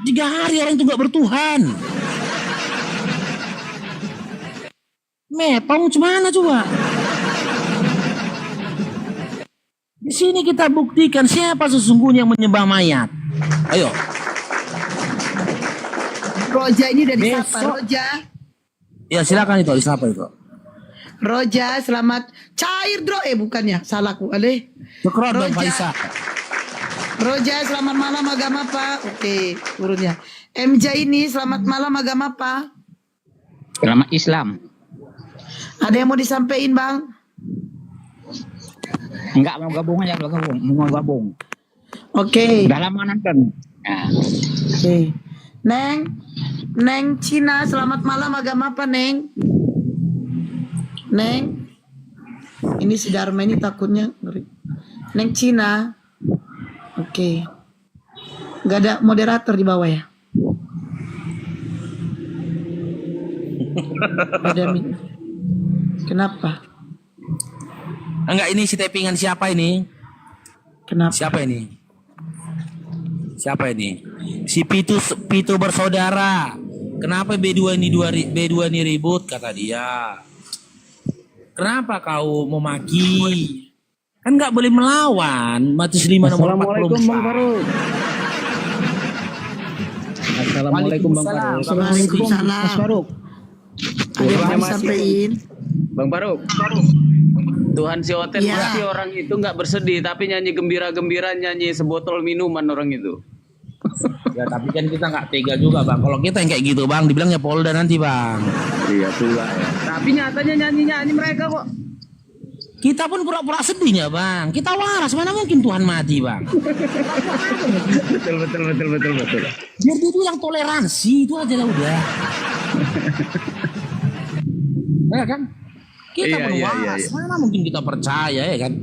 tiga hari orang itu nggak bertuhan. Tahu gimana coba? Di sini kita buktikan siapa sesungguhnya yang menyembah mayat. Ayo. Roja ini dari siapa? Besok. Roja. Ya silakan itu, siapa itu? Roja, selamat cair Dro. Bukannya, salahku. Ale. Syukron Bang Roja. Faisal. Roja, selamat malam, agama apa? Oke, turunnya. MJ ini, selamat malam, agama apa? Agama Islam. Ada yang mau disampaikan, Bang? Enggak mau gabung aja, mau gabung. Oke. Udah lama nonton. Nah, Oke. Neng Cina, selamat malam, agama apa, Neng? Neng. Ini si Dharma ini takutnya ngeri. Neng Cina. Oke. Gak ada moderator di bawah ya? Ada Kenapa? Enggak, ini si tappingan siapa ini? Kenapa? Siapa ini? Siapa ini? Si Pitu bersaudara. Kenapa B2 ini ribut kata dia? Kenapa kau memaki? Kan nggak boleh melawan. Matus 5 nomor 44. Assalamualaikum Bang Faruk. Assalamualaikum Bang Faruk. Waalaikumsalam. Mas Faruk. Ada yang mau disampaikan? Bang Faruk. Tuhan si Oten Ya. pasti orang itu nggak bersedih tapi nyanyi gembira-gembira, nyanyi sebotol minuman orang itu. Ya tapi kan kita nggak tega juga Bang. Kalau kita yang kayak gitu Bang, dibilangnya Polda nanti Bang. Iya pula ya. Tapi nyatanya nyanyi mereka kok. Kita pun pura-pura sedihnya Bang. Kita waras, mana mungkin Tuhan mati Bang. Betul. Biar dia bilang toleransi itu aja lah udah. Ya kan? Kita pun Iya. waras, mana mungkin kita percaya ya kan?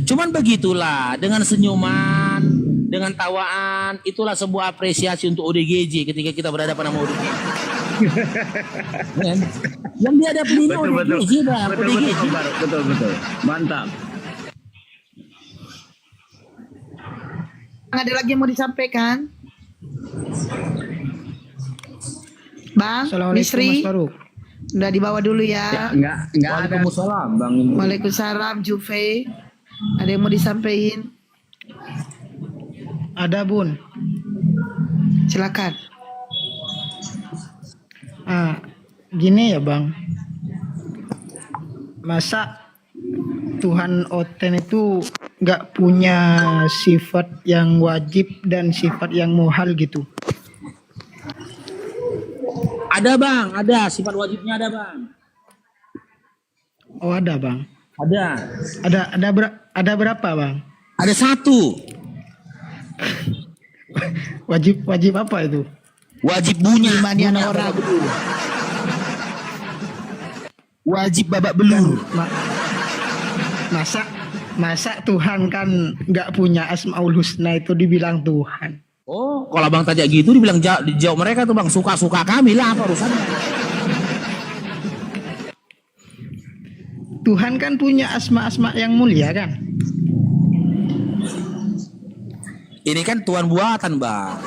Cuman begitulah, dengan senyuman, dengan tawaan, itulah sebuah apresiasi untuk ODGJ ketika kita berhadapan sama ODGJ. Kan? Yang dihadapi ini ODGJ Bang, ODGJ. Bang Faruk. Betul. Mantap. Ada lagi yang mau disampaikan? Bang, Misri, Mas Faruk. udah dibawa dulu ya. Enggak ada. Waalaikumsalam Bang. Waalaikumsalam, Juve. Ada yang mau disampaikan? Ada Bun. Silakan. Gini ya Bang. Masa Tuhan Oten itu nggak punya sifat yang wajib dan sifat yang muhal gitu? Ada Bang, ada sifat wajibnya ada Bang. Oh ada Bang. Ada. Ada berapa Bang? Ada satu. Wajib apa itu? Wajib bunyi Imanian orang. Wajib babak belur. Masa Tuhan kan nggak punya Asmaul Husna itu dibilang Tuhan? Oh, kalau Bang tanya gitu dibilang dijawab mereka tuh Bang, suka-suka kami lah, apa urusannya? Tuhan kan punya asma-asma yang mulia kan? Ini kan Tuhan buatan Bang.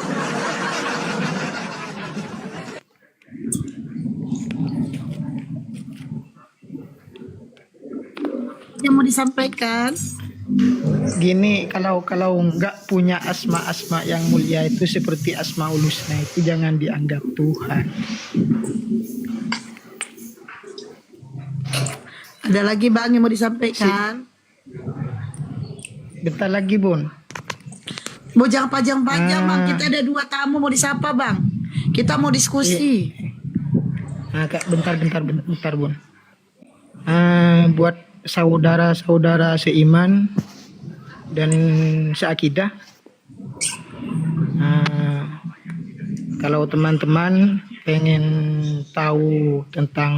Yang mau disampaikan? Gini, kalau nggak punya asma-asma yang mulia itu seperti Asmaul Husna itu jangan dianggap Tuhan. Ada lagi Bang yang mau disampaikan? Bentar lagi Bun. Mau jangan panjang-panjang Bang. Kita ada 2 tamu mau disapa Bang. Kita mau diskusi. Kak, bentar Bun. Buat saudara-saudara seiman dan seakidah, kalau teman-teman pengen tahu tentang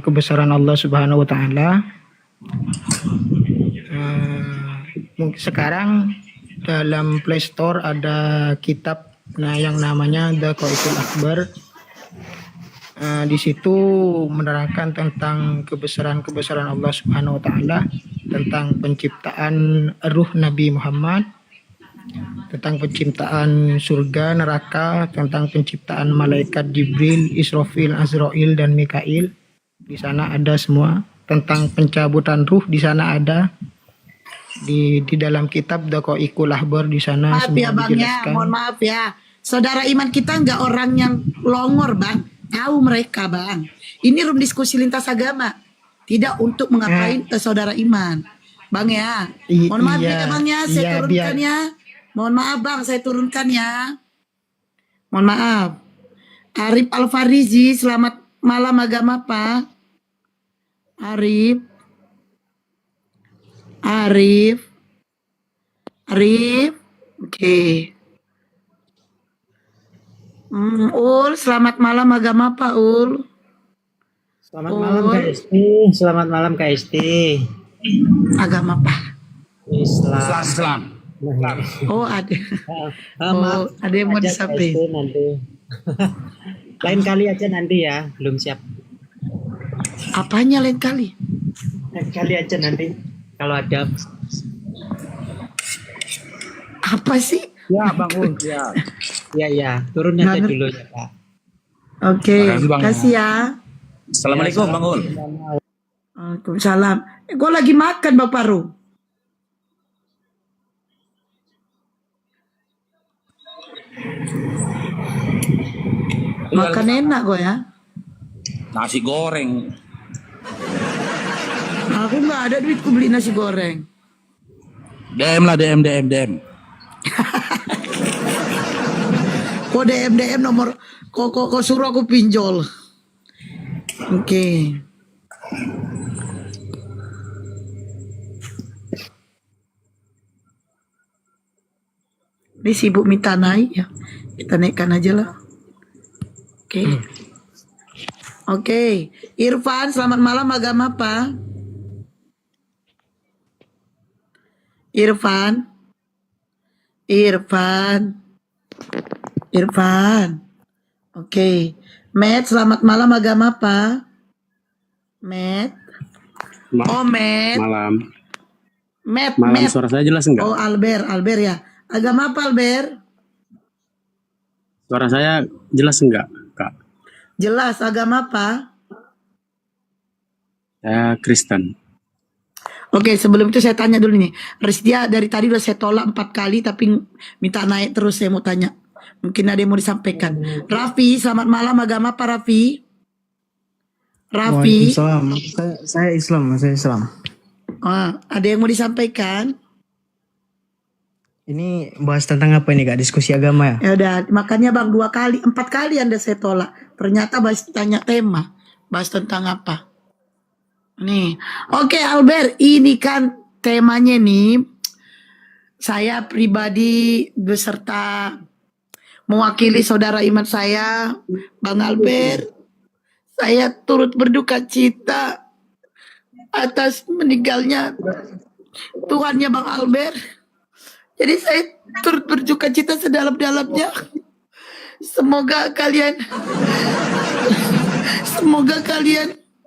kebesaran Allah Subhanahu wa taala, sekarang dalam Play Store ada kitab yang namanya The Qaidul Akbar. Di situ menerangkan tentang kebesaran Allah Subhanahu wa taala, tentang penciptaan ruh Nabi Muhammad, tentang penciptaan surga, neraka, tentang penciptaan malaikat Jibril, Israfil, Azrail, dan Mikail. Di sana ada semua. Tentang pencabutan ruh di sana ada. Di dalam kitab Daqaiqul Ahbar di sana Maaf semua ya bang ya, dijelaskan. mohon maaf ya. Saudara iman kita nggak orang yang longor bang. Tahu mereka bang. Ini room diskusi lintas agama. Tidak untuk mengapain saudara iman. Bang ya. Mohon maaf ya bang ya, saya turunkan ya. Mohon maaf bang, saya turunkan ya. Mohon maaf. Arif Alfarizi, selamat malam agama Pak. Arif. Oke. Ul, selamat malam agama Pak Ul. Selamat malam Kak Esti. Selamat malam Kak Esti. Agama Pak. Islam. Oh ada. Maaf. Ada yang mau Aja Kak disampaikan. Esti nanti. Lain kali aja nanti ya, belum siap. Apanya lain kali? Lain kali aja nanti kalau ada. Apa sih? Ya Bang Ul, ya. Ya, turun aja Nggak dulu ya Pak. Oke, Makasih, Bang. kasih ya. Assalamualaikum Bang Ul. Waalaikumsalam. Gue lagi makan Bang Paru. Makan enak gue ya. Nasi goreng. Aku nggak ada duit ku beli nasi goreng. DM lah, DM. Kok DM nomor kok suruh aku pinjol. Oke. Ini sibuk minta naik ya. Kita naikkan aja lah. Oke. Oke. Irfan, selamat malam agama apa? Irfan. Oke. Matt, selamat malam agama apa? Matt. Matt. Malam Matt. suara saya jelas enggak? Oh, Albert ya. Agama apa Albert? Suara saya jelas enggak, Kak? Jelas, agama apa? Saya Kristen. Oke, sebelum itu saya tanya dulu nih. Rizdia dari tadi udah saya tolak 4 kali tapi minta naik terus, saya mau tanya. Mungkin ada yang mau disampaikan. Raffi, selamat malam agama apa Raffi? Raffi. Waalaikumsalam. Saya Islam. Ada yang mau disampaikan? Ini bahas tentang apa ini Kak? Diskusi agama ya? Ya udah, makanya Bang 4 kali Anda saya tolak. Ternyata bahas tanya tema. Bahas tentang apa? Nih. Oke Albert, ini kan temanya nih. Saya pribadi beserta mewakili saudara iman saya, Bang Albert. Saya turut berduka cita atas meninggalnya Tuhannya Bang Albert. Jadi saya turut berduka cita sedalam-dalamnya. Semoga kalian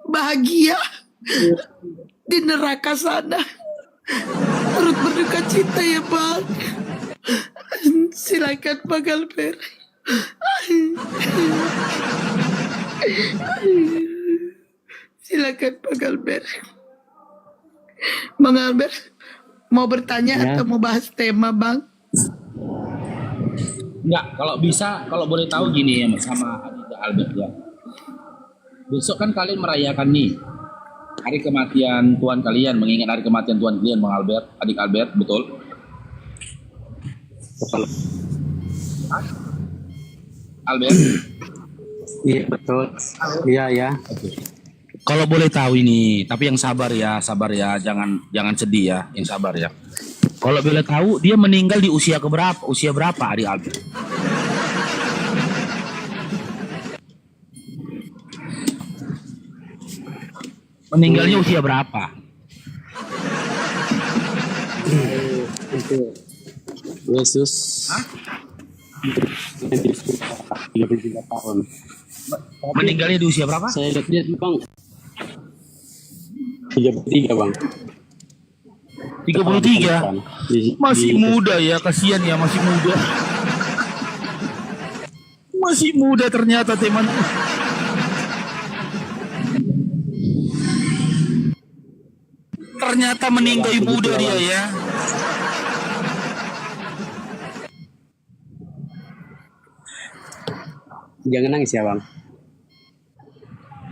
bahagia di neraka sana. Turut berduka cita ya Bang. Silakan Bang Albert. Silakan Bang Albert. Bang Albert mau bertanya atau mau bahas tema Bang? Enggak, kalau bisa, kalau boleh tahu gini ya sama Adita Albert ya. Besok kan kalian merayakan nih hari kematian Tuhan kalian, mengingat hari kematian Tuhan kalian, Bang Albert, adik Albert, betul? Albert? Iya, betul. Iya, ya. Kalau boleh tahu ini, tapi yang sabar ya, jangan sedih ya, yang sabar ya. Kalau boleh tahu dia meninggal di usia berapa adik Albert? Meninggalnya usia berapa? Itu Yesus. 33 tahun. Meninggalnya di usia berapa? Saya lihat Bang. 33 Bang. 33. Masih muda ya, kasihan ya, masih muda. Masih muda ternyata teman. Ternyata meninggal muda dia ya. Jangan nangis ya bang.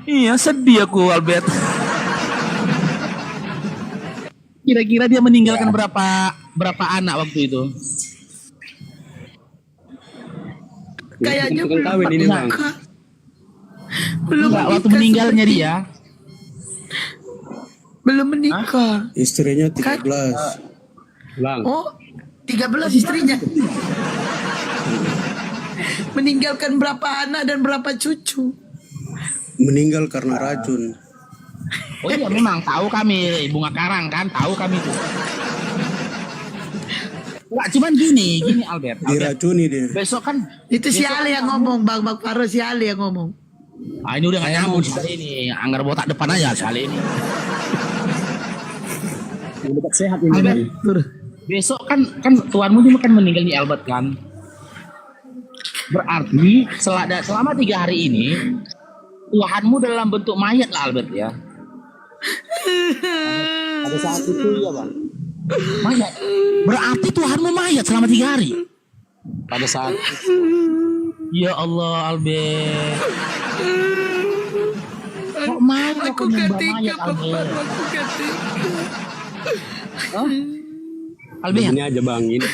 Iya, sedih aku Albert. Kira-kira dia meninggalkan berapa anak waktu itu? Kayaknya Tukang kawin ini bang. belum Enggak, waktu menikah. meninggalnya dia. Belum menikah. Istrinya 13. Bang. Oh, 13 istrinya. Meninggalkan berapa anak dan berapa cucu? Meninggal karena racun. Oh iya, memang tahu kami bunga karang kan, tahu kami itu. Enggak, cuman gini Albert. Diracuni dia. Besok kan Itu si Ali yang ngomong, Bang Faro, si Ali yang ngomong. ini udah nggak nyambung sih ini. Anggar botak depan aja kali ini. Dekat sehat ini bang. Besok kan tuanmu ini kan meninggal di Albert kan. Berarti selama 3 hari ini Tuhanmu dalam bentuk mayat lah Albert ya. Pada saat itu ya bang. Mayat. Berarti Tuhanmu mayat selama 3 hari. Pada saat Ya Allah Albert. Kok mau Aku menyembah ketika, mayat Bang Albert? Faro, aku ketika. Albert. ini aja bang. Ini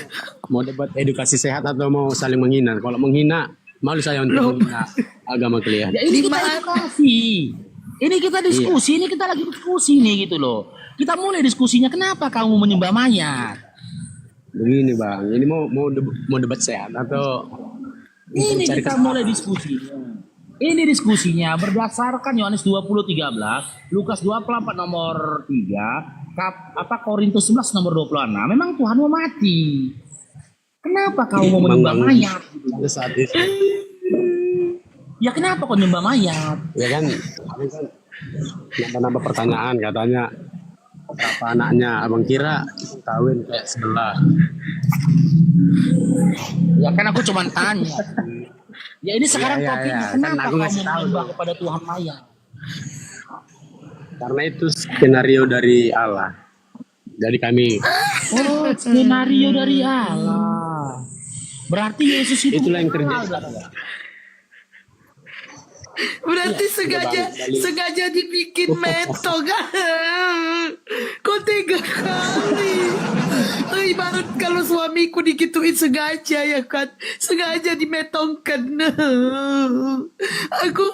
mau debat edukasi sehat atau mau saling menghina? Kalau menghina, malu saya untuk menghina agama kalian. Ya ini kita edukasi. Ini kita diskusi, ini kita lagi diskusi nih gitu loh. Kita mulai diskusinya kenapa kamu menyembah mayat? Begini bang, ini mau debat sehat atau Ini cari kita mulai diskusinya. Ini diskusinya berdasarkan Yohanes 20:13, Lukas 24 nomor 3, Korintus 11 nomor 26. Memang Tuhan mau mati. Kenapa kau mau menyembah mayat? pada saat itu Ya kenapa kau menyembah mayat? ya kan nambah pertanyaan katanya berapa anaknya, abang kira kawin kayak sebelah. Ya kan aku cuma tanya. Ya ini sekarang Iya, topiknya iya. kenapa Kan aku kau ngasih tahu menyembah tuh. kepada Tuhan mayat? Karena itu skenario dari Allah. Jadi kami Oh, skenario dari Allah. Berarti Yesus itu itulah yang Allah, terjadi. Berarti sengaja dibikin metong. Kok tega kali. Ibarat kalau suamiku digituin sengaja ya kan. Sengaja dimetongkan. Aku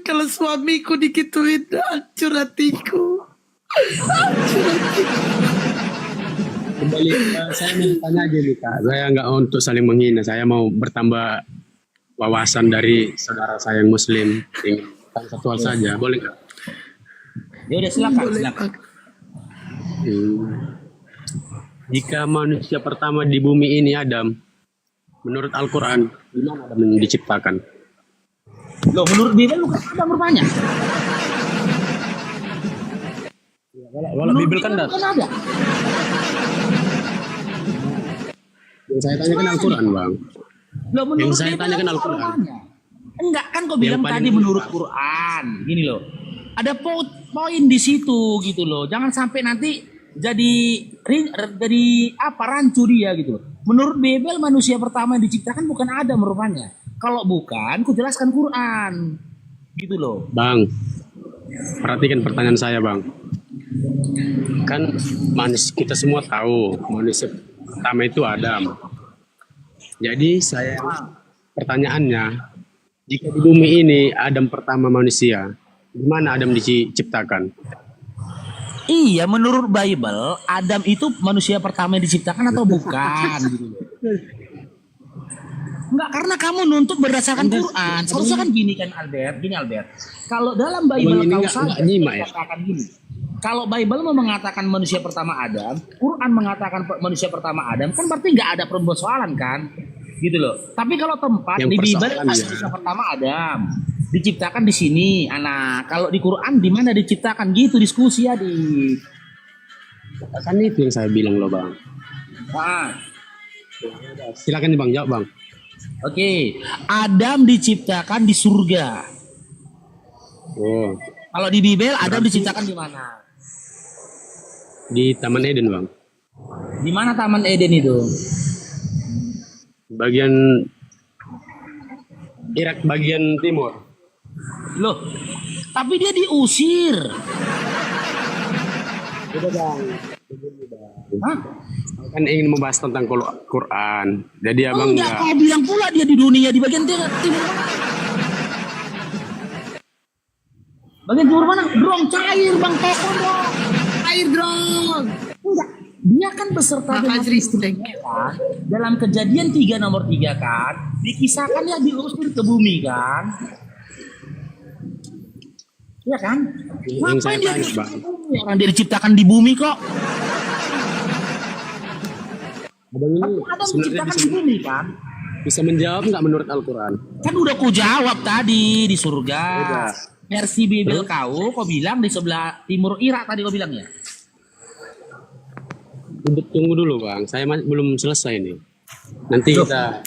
kalau suamiku digituin hancur hatiku. Kembali saya mau tanya aja nih kak. Saya nggak untuk saling menghina. Saya mau bertambah wawasan dari saudara saya yang Muslim. Ingin tanya satu hal saja, boleh nggak? Ya udah silakan, Boleh, silakan. Pak. Jika manusia pertama di bumi ini Adam, menurut Al-Quran, gimana Adam diciptakan? Loh, menurut dia lu kan ada rupanya. Kalau Bible kan ada. Ada. Yang saya tanya kan Al-Quran bang. Loh, menurut Yang saya dia tanya kan ada Al-Quran. rupanya. Enggak kan kau bilang paling tadi utama. menurut Quran. Gini loh. Ada poin di situ gitu loh. Jangan sampai nanti jadi rancu dia gitu. Menurut Bible manusia pertama yang diciptakan bukan Adam rupanya. Kalau bukan, ku jelaskan Quran. Gitu loh. Bang, perhatikan pertanyaan saya bang. Kan kita semua tahu manusia pertama itu Adam. Jadi pertanyaannya, jika di bumi ini Adam pertama manusia, gimana Adam diciptakan? Iya, menurut Bible Adam itu manusia pertama yang diciptakan atau bukan gitu loh. Enggak, karena kamu nuntut berdasarkan Quran. Seharusnya kan gini kan Albert, Kalau dalam Bible Ini kau nggak salah nyimak ya? katakan gini. Kalau Bible mau mengatakan manusia pertama Adam, Quran mengatakan manusia pertama Adam, kan berarti nggak ada persoalan kan? Gitu loh. Tapi kalau tempat Yang di Bible persoalannya- manusia pertama Adam diciptakan di sini, anak. Kalau di Quran di mana diciptakan gitu diskusi ya di. Kan itu yang saya bilang loh bang. Ah, Silakan nih bang, jawab bang. oke. Adam diciptakan di surga. Oh, Kalau di Bible Adam diciptakan di mana? di Taman Eden bang. Di mana Taman Eden itu? Bagian Irak bagian timur. Loh, tapi dia diusir. Udah bang. Hah? Kan ingin membahas tentang Quran. Jadi abang Enggak, enggak. kau bilang pula dia di dunia di bagian timur. Bagian timur mana? Drong cair bang, teko dong. Cair drong. Enggak, dia kan beserta dengan istrinya kan. Dalam Kejadian 3 nomor 3 kan, dikisahkan dia diusir ke bumi kan. Iya kan? Yang saya Ngapain dia tanya, diusir Bang. ke bumi? Orang dia diciptakan di bumi kok. Abang ini Adam sebenarnya diciptakan bisa, di bumi kan. bisa menjawab nggak menurut Al-Quran? Kan udah ku jawab tadi di surga. Udah. Versi Bible kau bilang di sebelah timur Irak tadi kau bilang ya. Tunggu dulu bang, saya belum selesai nih. Nanti kita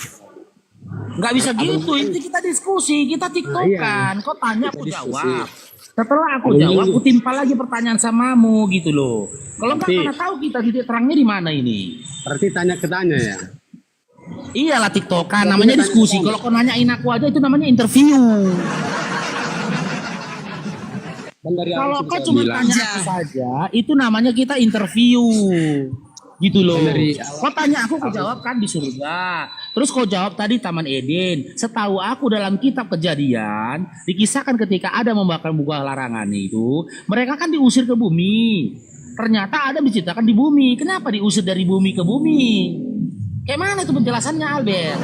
Nggak bisa gitu, inti kita diskusi, kita tiktokan. Kau tanya aku Kita diskusi. jawab. Setelah aku Abang jawab, ini- aku timpal lagi pertanyaan samamu gitu loh. Kalau nggak Nanti- mana tahu kita titik terangnya di mana ini. berarti tanya ke tanya ya. Iyalah tiktokan, namanya diskusi. Kalau kau nanyain aku aja itu namanya interview. Kan dari awal Kalau sudah kau saya cuma bilang. tanya aku saja, itu namanya kita interview. Gitu loh. Dari Kau tanya aku jawab kan di surga. Terus kau jawab tadi Taman Eden. Setahu aku dalam kitab Kejadian dikisahkan ketika Adam membakar buah larangan itu, mereka kan diusir ke bumi. Ternyata Adam diciptakan di bumi. Kenapa diusir dari bumi ke bumi? Kayak mana itu penjelasannya Albert?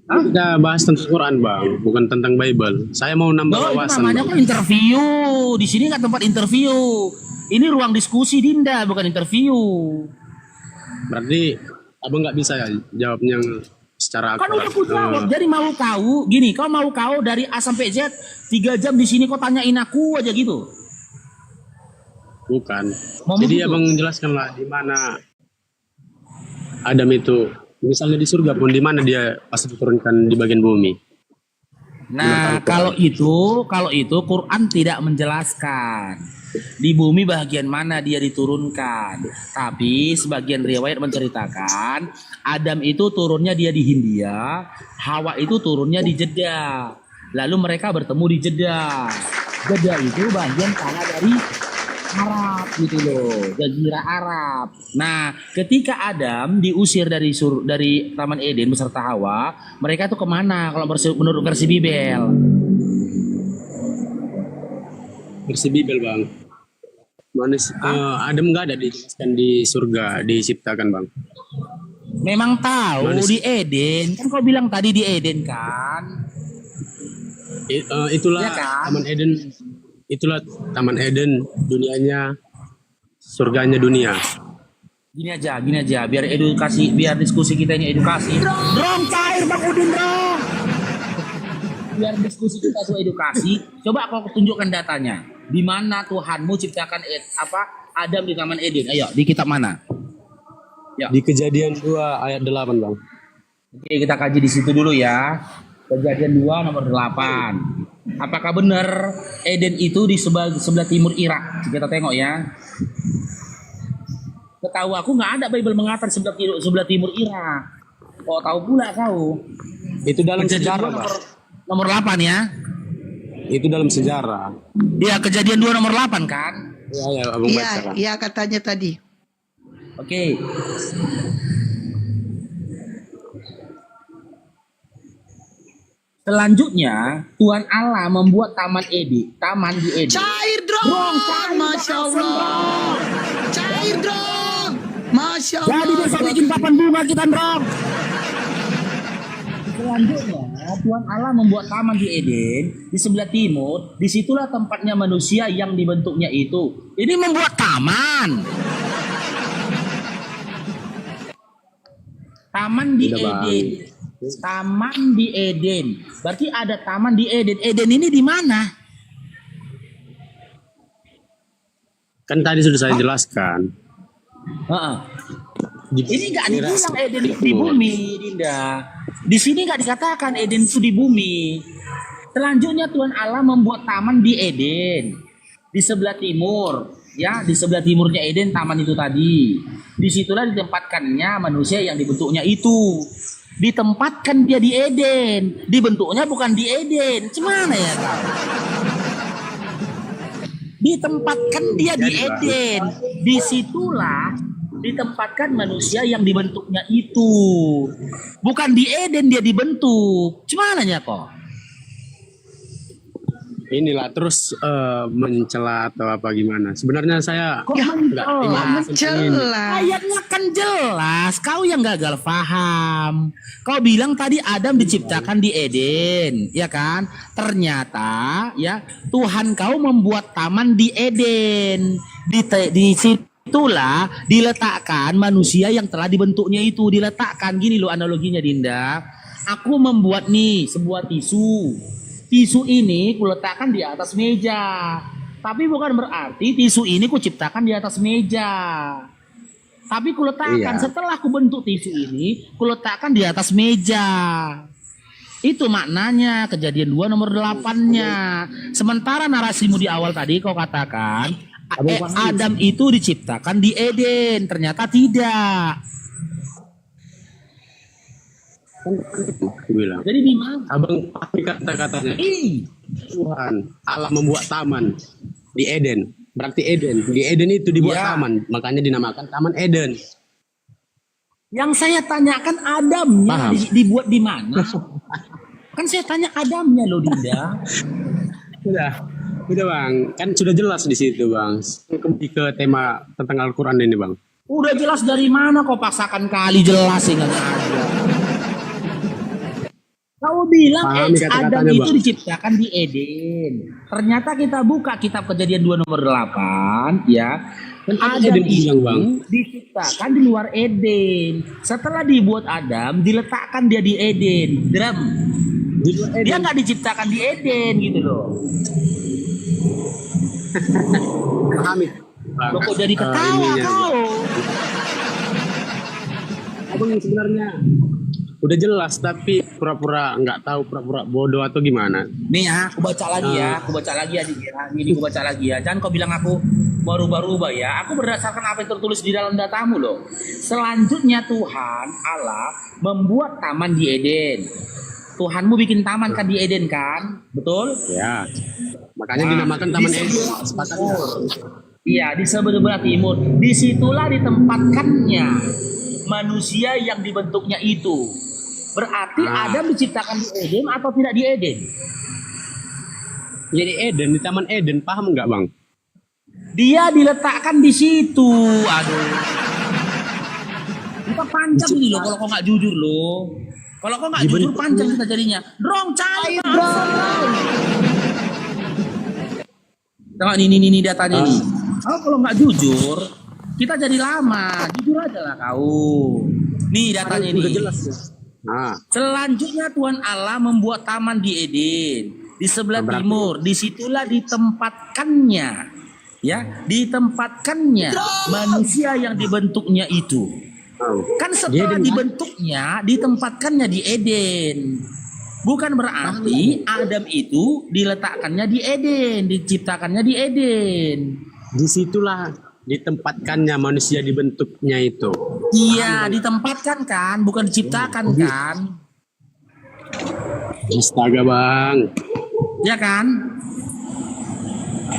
Kita bahas tentang Quran bang, bukan tentang Bible. Saya mau nambah Oh, itu wawasan. namanya Bang. kok interview. Di sini nggak tempat interview. Ini ruang diskusi Dinda, bukan interview. Berarti abang nggak bisa ya jawabnya secara Kan akurat. udah aku jawab. Jadi mau kau, gini, kau mau kau dari A sampai Z 3 jam di sini kau tanyain aku aja gitu. Bukan. Mau Jadi begitu? abang jelaskanlah di mana Adam itu, misalnya di surga pun di mana dia pasti diturunkan di bagian bumi. Nah, kalau itu Quran tidak menjelaskan di bumi bagian mana dia diturunkan. Tapi sebagian riwayat menceritakan Adam itu turunnya dia di Hindia, Hawa itu turunnya di Jeddah. Lalu mereka bertemu di Jeddah. Jeddah itu bagian tanah dari Arab gitu loh, Jazirah Arab. Nah, ketika Adam diusir dari Taman Eden beserta Hawa, mereka tuh kemana? Kalau menurut versi Bible? Versi Bible bang. Adam nggak ada dijelaskan di surga diciptakan bang. Memang tahu Manusia. di Eden, kan kau bilang tadi di Eden kan? Itulah Iya kan? Taman Eden. Itulah Taman Eden, dunianya, surganya dunia. Gini aja, biar diskusi kita ini edukasi. Drong cair Bang Udin drong. Biar diskusi kita itu edukasi. Coba kau tunjukkan datanya. Di mana Tuhanmu ciptakan Adam di Taman Eden? Ayo, di kitab mana? Di Kejadian 2 ayat 8 bang. Oke, kita kaji di situ dulu ya. Kejadian 2 nomor 8. Apakah benar Eden itu di sebelah timur Irak? Kita tengok ya. Setahu aku nggak ada Bible mengatakan sebelah timur Irak. Kok tahu pula kau? Itu dalam Kejadian sejarah 2 bang. nomor 8 ya. Itu dalam sejarah. Iya, Kejadian 2 nomor 8 kan? Ya, abang baca Iya, kan. iya katanya tadi. Oke. Selanjutnya, Tuhan Allah membuat taman di Eden. Cair drone, masya Allah. Cair drone, masya Allah. Jadi besok bikin papan bunga kita, Drong. Selanjutnya, Tuhan Allah membuat taman di Eden di sebelah timur. Disitulah tempatnya manusia yang dibentuknya itu. Ini membuat taman. Taman di Udah, Bang. Eden. Taman di Eden. Berarti ada taman di Eden. Eden ini di mana? Kan tadi sudah saya jelaskan. Heeh. Ini nggak dibilang Eden itu di bumi, Dinda. Di sini nggak dikatakan Eden itu di bumi. Selanjutnya Tuhan Allah membuat taman di Eden, di sebelah timur, ya, di sebelah timurnya Eden taman itu tadi. Disitulah ditempatkannya manusia yang dibentuknya itu. Ditempatkan dia di Eden, dibentuknya bukan di Eden. Gimana ya kau? Ditempatkan dia di Eden, disitulah ditempatkan manusia yang dibentuknya itu. Bukan di Eden dia dibentuk. Gimana ya kok? Inilah terus mencela atau apa gimana? Sebenarnya saya Kok Mencela. ayatnya kan jelas. Kau yang gagal paham. Kau bilang tadi Adam diciptakan di Eden, ya kan? Ternyata ya Tuhan kau membuat taman di Eden. Di situlah diletakkan manusia yang telah dibentuknya itu, diletakkan. Gini loh analoginya Dinda. Aku membuat nih sebuah tisu. Tisu ini kuletakkan di atas meja. Tapi bukan berarti tisu ini kuciptakan di atas meja. Tapi kuletakkan setelah kubentuk tisu ini, kuletakkan di atas meja. Itu maknanya Kejadian 2 nomor 8-nya. Sementara narasimu di awal tadi kau katakan Adam itu diciptakan di Eden. Ternyata tidak. Aku bilang. Jadi di mana? Abang pakai kata-katanya. Tuhan Allah membuat taman di Eden. Berarti Eden. Di Eden itu dibuat taman. Makanya dinamakan Taman Eden. Yang saya tanyakan Adamnya dibuat di mana? Kan saya tanya Adamnya loh Dinda. Udah bang. Kan sudah jelas di situ bang. Kembali ke tema tentang Al-Quran ini bang. Udah jelas dari mana kau paksakan kali jelasin nggak ada. Kau bilang Adam itu diciptakan di Eden. Ternyata kita buka kitab Kejadian 2 nomor 8 ya. Adam itu diciptakan di luar Eden. Setelah dibuat Adam, diletakkan dia di Eden. Dia nggak diciptakan di Eden gitu loh. Pahami. Lo kok jadi ketawa kau? Abang sebenarnya udah jelas tapi pura-pura nggak tahu, pura-pura bodoh atau gimana? Nih ya, aku baca lagi ya, aku baca lagi ya, ini aku baca lagi ya. Jangan kau bilang aku merubah-rubah ya. Aku berdasarkan apa yang tertulis di dalam datamu loh. Selanjutnya Tuhan Allah membuat taman di Eden. Tuhanmu bikin taman kan di Eden kan, betul? Ya. Makanya dinamakan Taman Eden. Iya, di sebelah timur. Disitulah ditempatkannya manusia yang dibentuknya itu. Berarti Adam diciptakan di Eden atau tidak di Eden? Jadi Eden, di Taman Eden, paham nggak bang? Dia diletakkan di situ. Aduh. Kita panjang ini loh kalau kau nggak jujur loh. Kalau kau nggak jujur panjang kita jadinya. Drong cari Tengok ini datanya nih. Kalau nggak jujur, kita jadi lama. Jujur aja lah kau. Nih datanya nih. Selanjutnya Tuhan Allah membuat taman di Eden di sebelah timur. Disitulah ditempatkannya, ya, ditempatkannya manusia yang dibentuknya itu. Kan setelah dibentuknya, ditempatkannya di Eden. Bukan berarti Adam itu diletakkannya di Eden, diciptakannya di Eden. Disitulah ditempatkannya manusia dibentuknya itu. Iya, ditempatkan kan, bukan diciptakan kan? Astaga bang. Ya kan?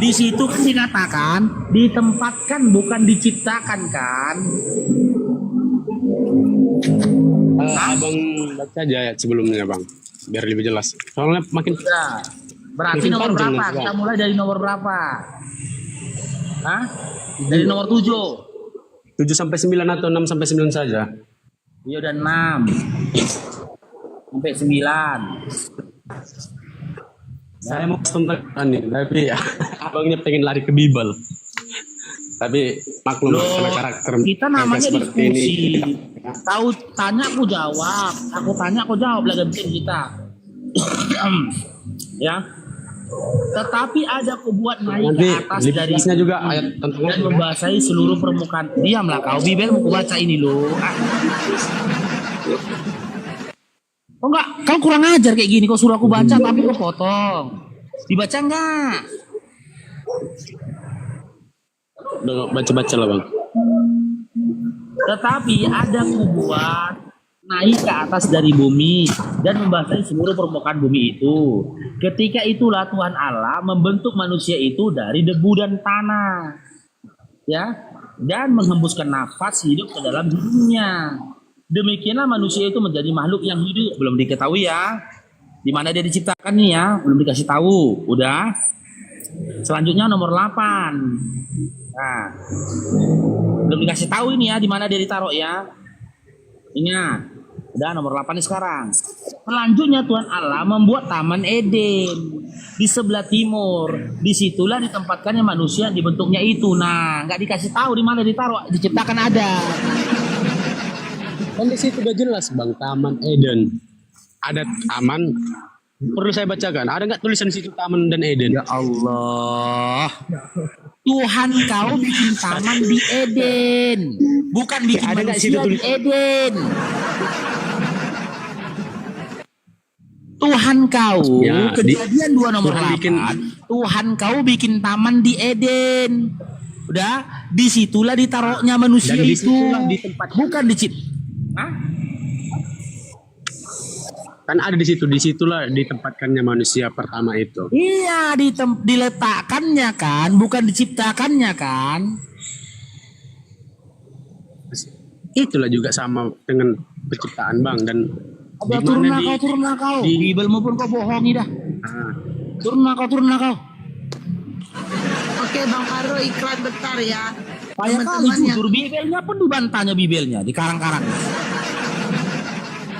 Di situ kan dikatakan ditempatkan bukan diciptakan kan? Abang baca aja ayat sebelumnya bang, biar lebih jelas. Soalnya makin berarti nomor berapa? Kita mulai dari nomor berapa? Hah? Dari nomor 7. 7 sampai 9 atau 6 sampai 9 saja. Iya udah 6 sampai 9. Saya mau tentang ini, tapi abangnya pengen lari ke Bible. Tapi maklum karena karakter kita namanya seperti diskusi. ini. Kau tanya aku jawab, aku tanya aku jawab, lagi bikin kita. Ya. Tetapi ada kau buat naik Nanti ke atas di dari atasnya juga ayat tentang dan membasahi seluruh permukaan. Diamlah kau, Bibel mau baca ini loh. Oh enggak, kau kurang ajar kayak gini. Kau suruh aku baca tapi kau potong. Dibaca enggak? baca-baca lah bang. Tetapi ada kubuat naik ke atas dari bumi dan membasahi seluruh permukaan bumi itu. Ketika itulah Tuhan Allah membentuk manusia itu dari debu dan tanah, ya, dan menghembuskan nafas hidup ke dalam hidungnya. Demikianlah manusia itu menjadi makhluk yang hidup. Belum diketahui ya, di mana dia diciptakan nih ya, belum dikasih tahu. Udah. Selanjutnya nomor 8. Nah, belum dikasih tahu ini ya, di mana dia ditaruh ya. Ingat, udah nomor 8 nih sekarang. Selanjutnya Tuhan Allah membuat Taman Eden di sebelah timur. Disitulah ditempatkannya manusia yang dibentuknya itu. Nah, nggak dikasih tahu di mana ditaruh, diciptakan ada. Kan di situ udah jelas bang, Taman Eden. Ada taman. Perlu saya bacakan. Ada nggak tulisan di situ Taman dan Eden? Ya Allah. Tuhan kau bikin taman di Eden, bukan bikin Ada nggak manusia situ di Eden. Tuhan kau, Ya, kejadian 2 nomor Tuhan 8. bikin- Tuhan kau bikin taman di Eden. Udah, disitulah ditaruhnya manusia Dan itu. disitulah di tempat- Bukan Hah? Kan ada di situ. Disitulah ditempatkannya manusia pertama itu. Iya, diletakkannya kan, bukan diciptakannya kan. Itulah juga sama dengan penciptaan bang. Dan Ada di mana turunlah kau. di- Bibelmu pun kau bohongi dah. Ah, Turunlah kau. Oke Bang Faro, iklan bentar ya. Banyak kali Teman-teman yang jujur, Bibelnya pun dibantahnya Bibelnya, di karang-karang.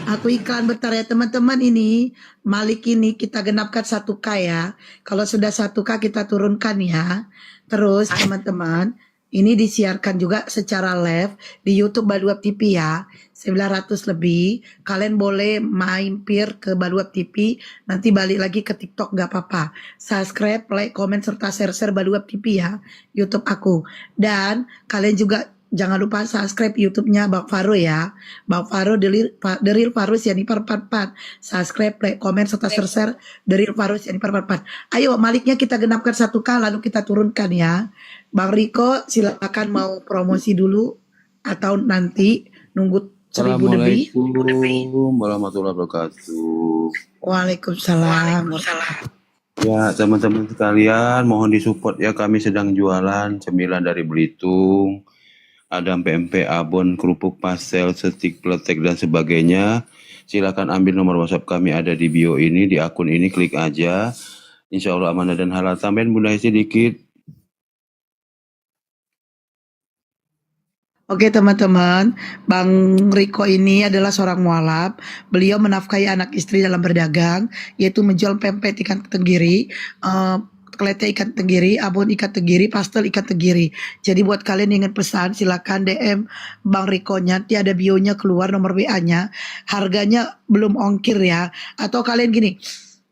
aku iklan bentar ya teman-teman. Ini Malik ini kita genapkan 1K ya. Kalau sudah 1K kita turunkan ya. Terus teman-teman, ini disiarkan juga secara live di YouTube Baluap TV ya. 900 lebih. Kalian boleh mampir ke Baluap TV. Nanti balik lagi ke TikTok gak apa-apa. Subscribe, like, komen, serta share Baluap TV ya. YouTube aku. Dan kalian juga jangan lupa subscribe YouTube-nya Bang Faro ya. Bang Faro The Real Faro Sianipar 44. Subscribe, like, komen, serta share The Real Faro Sianipar 44. Ayo Maliknya kita genapkan 1K lalu kita turunkan ya. Bang Riko silakan mau promosi dulu atau nanti nunggu 1000 lebih. Assalamualaikum warahmatullahi wabarakatuh. Waalaikumsalam. Ya teman-teman sekalian mohon disupport ya, kami sedang jualan cemilan dari Belitung. Ada PMP, abon, kerupuk, pastel, stik, pletek dan sebagainya. Silakan ambil nomor WhatsApp kami ada di bio ini, di akun ini klik aja. Insya Allah amanah dan halal. Tambahin Bunda sedikit. Oke teman-teman, Bang Riko ini adalah seorang mualaf. Beliau menafkahi anak istri dalam berdagang, yaitu menjual pempek ikan tenggiri, kelete ikan tenggiri, abon ikan tenggiri, pastel ikan tenggiri. Jadi buat kalian yang ingin pesan, silakan DM Bang Riko-nya, nanti ada bio-nya keluar nomor WA-nya. Harganya belum ongkir ya. Atau kalian gini,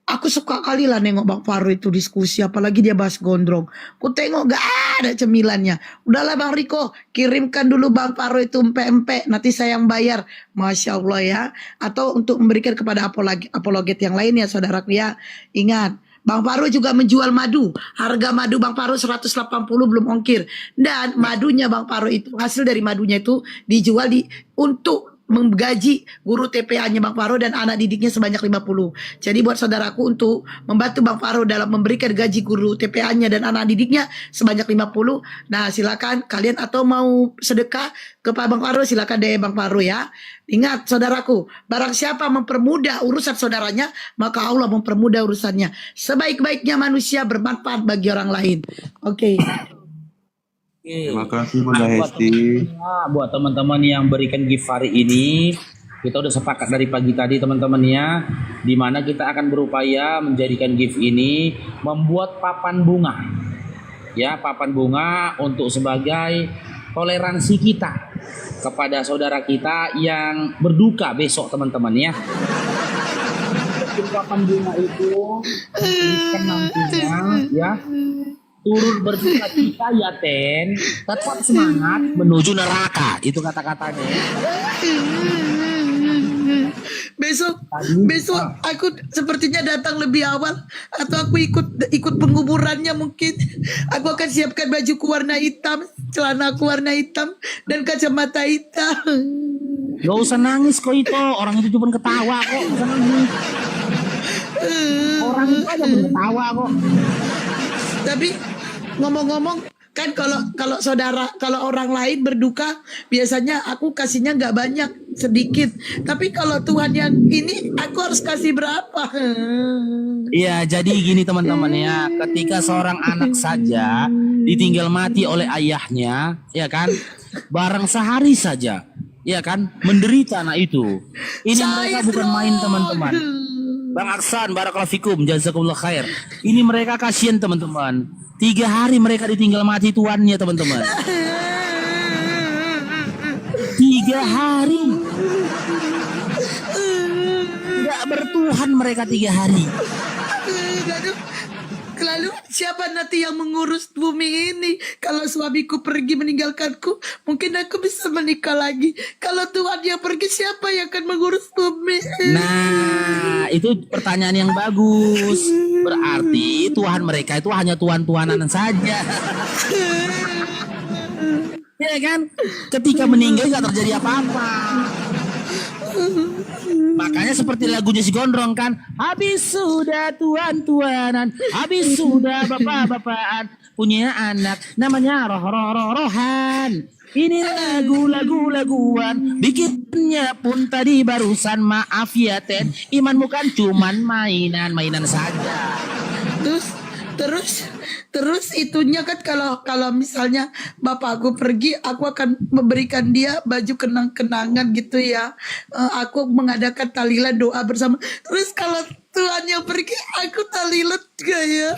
aku suka kali lah nengok Bang Faro itu diskusi, apalagi dia bahas gondrong. Ku tengok gak ada cemilannya. Udahlah Bang Riko, kirimkan dulu Bang Faro itu empe-empe, nanti saya yang bayar. Masya Allah ya. Atau untuk memberikan kepada apologet yang lain ya saudaraku ya. Ingat, Bang Faro juga menjual madu. Harga madu Bang Faro 180 belum ongkir. Dan madunya Bang Faro itu, hasil dari madunya itu dijual untuk menggaji guru TPA-nya Bang Faro dan anak didiknya sebanyak 50. Jadi buat saudaraku untuk membantu Bang Faro dalam memberikan gaji guru TPA-nya dan anak didiknya sebanyak 50. Nah silakan kalian, atau mau sedekah kepada Bang Faro silakan DM Bang Faro ya. Ingat saudaraku, barang siapa mempermudah urusan saudaranya, maka Allah mempermudah urusannya. Sebaik-baiknya manusia bermanfaat bagi orang lain. Oke. Terima kasih Bunda Hesti. Buat teman-teman yang berikan gift hari ini, kita udah sepakat dari pagi tadi teman-teman ya, dimana kita akan berupaya menjadikan gift ini membuat papan bunga, ya, papan bunga untuk sebagai toleransi kita kepada saudara kita yang berduka besok teman-teman ya. tumpahkan bunga itu, ikan nantinya, ya, turut berduka cita ya Ten, tetap semangat menuju neraka, itu kata-katanya. Besok aku sepertinya datang lebih awal atau aku ikut penguburannya mungkin. Aku akan siapkan bajuku warna hitam, celanaku warna hitam dan kacamata hitam. Gak usah nangis kok itu, orang itu cuma ketawa kok, gak usah nangis. Orang itu aja pun ketawa kok. Tapi ngomong-ngomong kan kalau orang lain berduka biasanya aku kasihnya nggak banyak, sedikit. Tapi kalau Tuhan yang ini aku harus kasih berapa? Iya, jadi gini teman-teman ya, ketika seorang anak saja ditinggal mati oleh ayahnya, ya kan, barang sehari saja, ya kan, menderita anak itu. Ini mereka bukan main teman-teman. Bang Aksan, barakallahu fikum, jazakumullah khair. Ini mereka kasihan teman-teman. 3 hari mereka ditinggal mati tuannya teman-teman. 3 hari. Tidak bertuhan mereka 3 hari. Lalu siapa nanti yang mengurus bumi ini? Kalau suamiku pergi meninggalkanku, mungkin aku bisa menikah lagi. Kalau Tuhan yang pergi, siapa yang akan mengurus bumi? Nah, itu pertanyaan yang bagus. Berarti Tuhan mereka itu hanya Tuhan-Tuhanan saja. Ya kan? Ketika meninggal gak terjadi apa-apa. Makanya seperti lagunya si Gondrong kan, habis sudah tuan-tuanan, habis sudah bapak-bapakan, punya anak namanya rohan. Ini laguan, bikinnya pun tadi barusan, maaf ya Ten, imanmu kan cuman mainan saja. Terus itunya kan kalau misalnya bapakku pergi, aku akan memberikan dia baju kenang-kenangan gitu ya. Aku mengadakan tahlilan doa bersama. Terus kalau Tuhan yang pergi, aku tahlilan gak ya?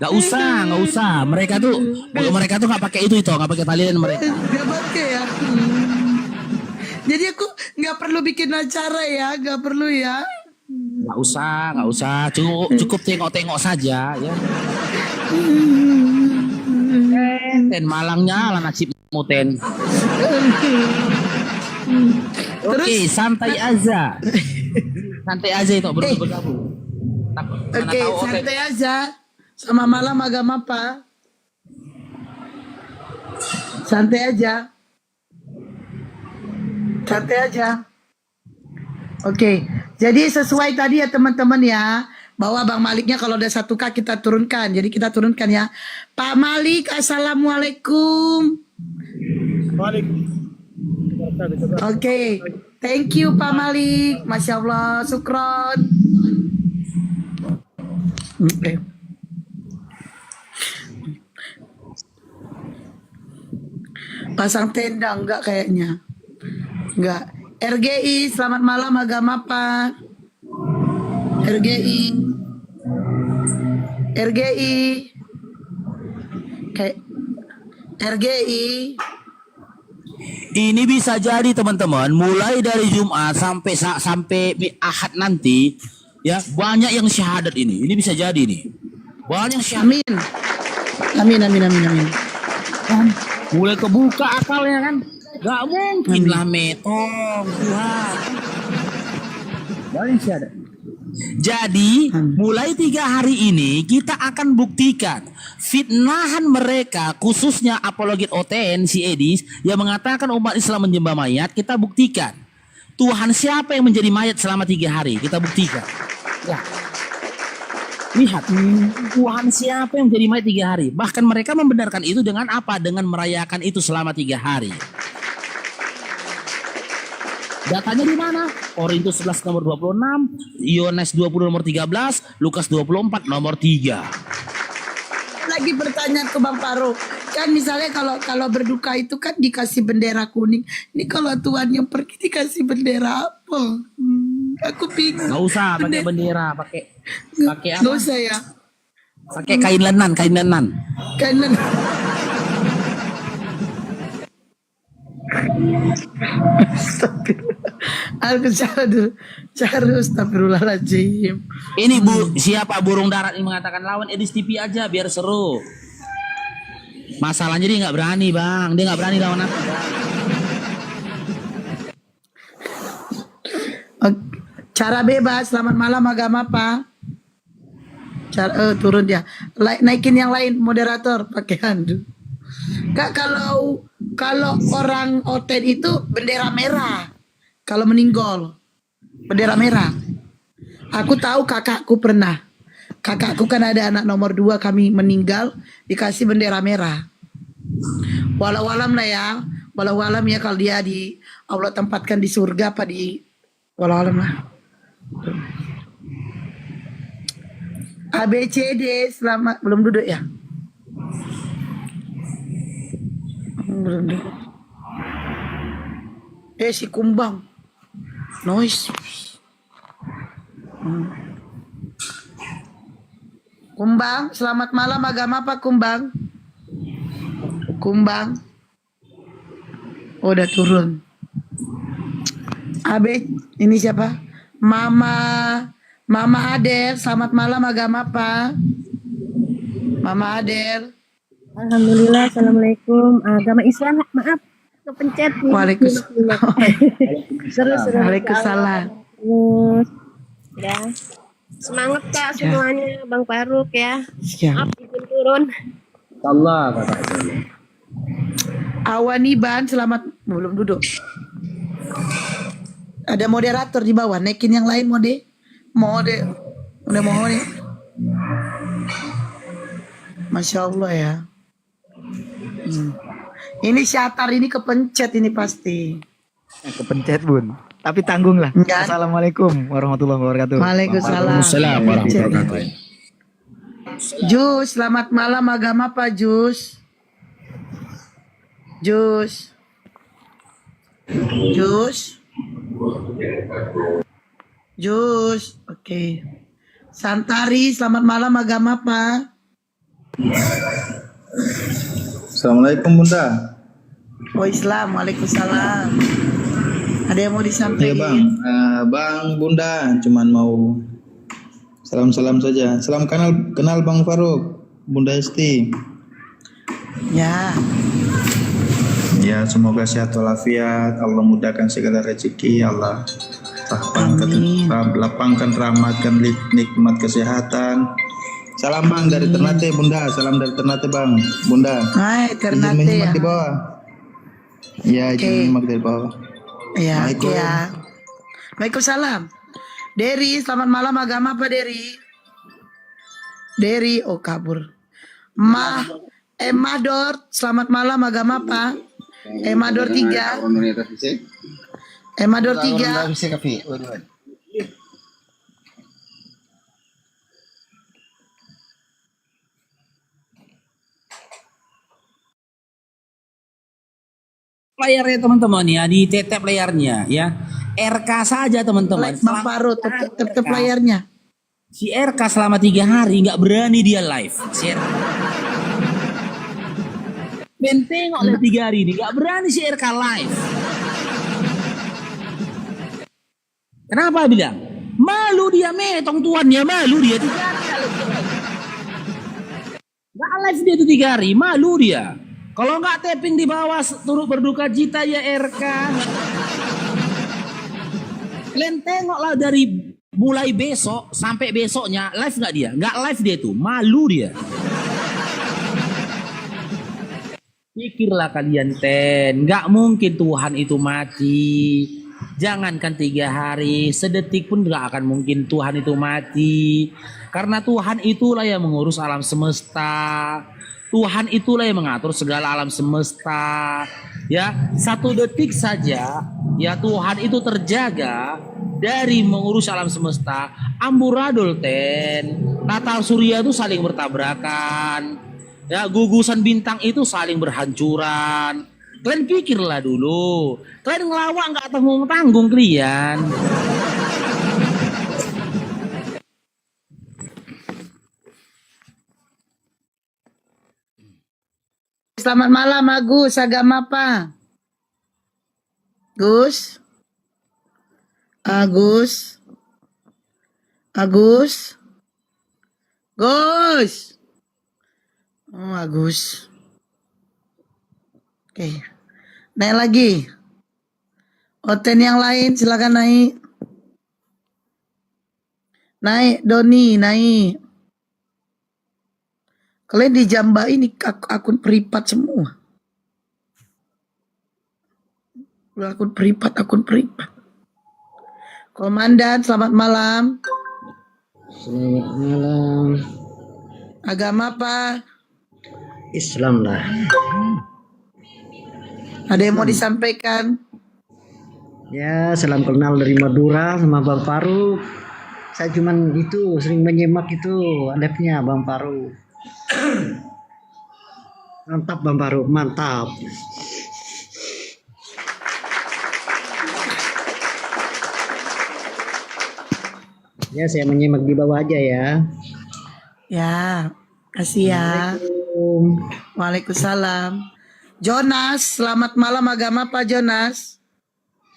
Gak usah. Mereka tuh nggak pakai itu, nggak pakai tahlilan mereka. Gak pakai ya. Jadi aku nggak perlu bikin acara ya, nggak perlu ya. Nggak usah. Cukup tengok-tengok saja ya. Ten malangnya lah nasibmu Ten. Oke, santai aja. Itu bergabung. Oke, santai aja. Sama malam agama apa? Santai aja. Oke, jadi sesuai tadi ya teman-teman ya, bahwa Bang Maliknya kalau udah 1K kita turunkan. Jadi kita turunkan ya. Pak Malik, assalamualaikum. Oke, thank you Pak Malik. Masya Allah, syukron. Oke. Pasang tenda enggak kayaknya. Enggak. RGI, selamat malam agama apa? RGI. Kayak RGI. Ini bisa jadi teman-teman, mulai dari Jumat sampai Ahad nanti, ya banyak yang syahadat ini. Ini bisa jadi nih. Banyak syahadat. Amin. Mulai kebuka akalnya kan. Gak mungkin lah metong Tuhan. Banyak syahadat. Jadi mulai 3 hari ini kita akan buktikan fitnahan mereka, khususnya apologet OTN si Edis yang mengatakan umat Islam menyembah mayat. Kita buktikan Tuhan siapa yang menjadi mayat selama 3 hari. Kita buktikan ya. Lihat Tuhan siapa yang menjadi mayat 3 hari. Bahkan mereka membenarkan itu dengan apa? Dengan merayakan itu selama 3 hari. Datanya di mana? Korintus 11 nomor 26, Yohanes 20 nomor 13, Lukas 24 nomor 3. Lagi bertanya ke Bang Paro, kan misalnya kalau berduka itu kan dikasih bendera kuning. Ini kalau Tuhan yang pergi dikasih bendera apa? Aku bingung. Nggak usah pakai bendera, pakai apa? Nggak usah ya. Pakai kain lenan. Aku cari astagfirullahaladzim. Ini siapa burung darat ini mengatakan lawan Edis TV aja biar seru. Masalahnya dia nggak berani bang, dia nggak berani lawan aku. Bang. Cara bebas, selamat malam agama apa? Cara turun dia. Naikin yang lain moderator pakai handuk. Kak, kalau orang oten itu bendera merah. Kalau meninggal bendera merah. Aku tahu kakakku pernah. Kakakku kan ada anak nomor 2 kami meninggal dikasih bendera merah. Walau alam lah ya. Walau alam ya kalau dia di Allah tempatkan di surga apa di walau alam lah. ABCD selamat belum duduk ya? Belum duduk. Si Kumbang noise. Kumbang, selamat malam agama apa Kumbang? Kumbang. Oh, udah turun. Abe, ini siapa? Mama Adel, selamat malam agama apa? Mama Adel. Alhamdulillah, assalamualaikum. Agama Islam, maaf, kepencet. Waalaikumsalam. Terus, Waalaikumsalam. Terus, ya. Semangat Kak semuanya, Bang Faruk ya. Maaf izin turun. Allah kata. Awaniban, selamat belum duduk. Ada moderator di bawah, naikin yang lain mode. Udah mode. Masya Allah ya. Ini syatar ini kepencet ini pasti. Kepencet bun. Tapi tanggung lah. Assalamualaikum warahmatullahi wabarakatuh. Waalaikumsalam. Waalaikumsalam warahmatullahi wabarakatuh. Jus, selamat malam agama apa Jus? Jus. Oke. Santari, selamat malam agama apa? Assalamualaikum Bunda. Oh Islam, waalaikumsalam. Ada yang mau disampaikan? Iya Bang, Bang Bunda, cuman mau salam-salam saja. Salam kenal Bang Faruk, Bunda Esti. Ya. Ya, semoga sehat walafiat, Allah mudahkan segala rezeki, Allah lapangkan rahmatkan nikmat kesehatan. Salam Bang dari Ternate Bunda, salam dari Ternate Bang, Bunda. Hai Ternate izin menyimak ya. di bawah. Ya, izin menyimak dari bawah. Ya, Assalamualaikum. ya. Waalaikumsalam. Deri, selamat malam agama apa Deri? Deri, oh kabur. Emador, selamat malam agama apa? Emador 3. Emador 3. Layarnya teman-teman ya, di tetep layarnya ya. RK saja teman-teman. Bang Faruk, tetep layarnya. Si RK selama 3 hari nggak berani dia live. Si RK. Benteng oleh 3 hari ini nggak berani si RK live. Kenapa bilang? Malu dia metong tuannya, malu dia 3 hari nggak live dia tuh 3 hari, malu dia. Kalau nggak tapping di bawah turut berduka cita ya RK. Kalian tengoklah dari mulai besok sampai besoknya live nggak dia? Nggak live dia tuh, malu dia. Pikirlah kalian nggak mungkin Tuhan itu mati. Jangankan 3 hari, sedetik pun nggak akan mungkin Tuhan itu mati. Karena Tuhan itulah yang mengurus alam semesta. Tuhan itulah yang mengatur segala alam semesta. Ya, 1 detik saja ya Tuhan itu terjaga dari mengurus alam semesta. Amburadul Natal surya itu saling bertabrakan. Ya, gugusan bintang itu saling berhancuran. Kalian pikirlah dulu. Kalian ngelawak nggak tanggung-tanggung kalian. Selamat malam Agus, agama apa? Gus? Agus. Agus. Gus. Oh, Agus. Oke. Naik lagi. Oten yang lain silakan naik. Naik Doni, naik. Kalian di Jamba ini akun privat semua. Akun privat. Komandan, selamat malam. Selamat malam. Agama apa? Islam lah. Ada yang mau disampaikan? Ya, salam kenal dari Madura sama Bang Faruk. Saya cuman itu sering menyimak itu adabnya Bang Faruk. Mantap Bang Faruk, mantap. Ya, saya menyimak di bawah aja ya. Ya, kasih ya. Waalaikumsalam. Jonas, selamat malam. Agama apa Jonas?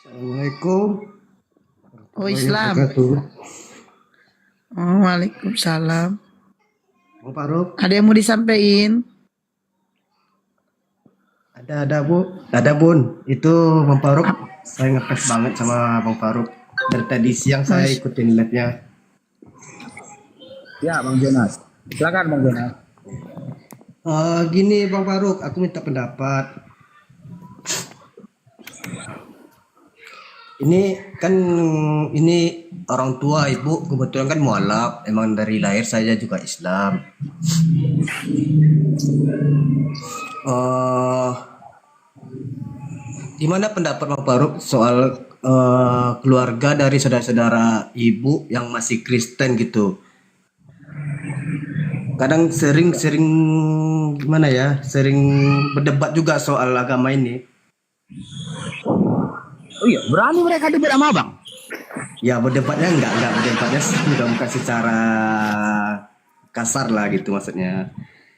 Assalamualaikum. Oh, Islam. Oh, waalaikumsalam. Bang Faruk. Ada yang mau disampaikan? Ada Bun. Itu Bang Faruk. Saya ngefans banget sama Bang Faruk. Dari tadi siang saya ikutin live-nya. Ya, Bang Jonas. Silakan Bang Jonas. Gini Bang Faruk, aku minta pendapat. Ini kan orang tua ibu kebetulan kan mualaf, emang dari lahir saya juga Islam. Gimana pendapat Bang Faruk soal keluarga dari saudara-saudara ibu yang masih Kristen gitu? Kadang sering gimana ya, sering berdebat juga soal agama ini. Oh iya, berani mereka debat sama Abang? Ya berdebatnya enggak berdebatnya bukan secara kasar lah gitu maksudnya.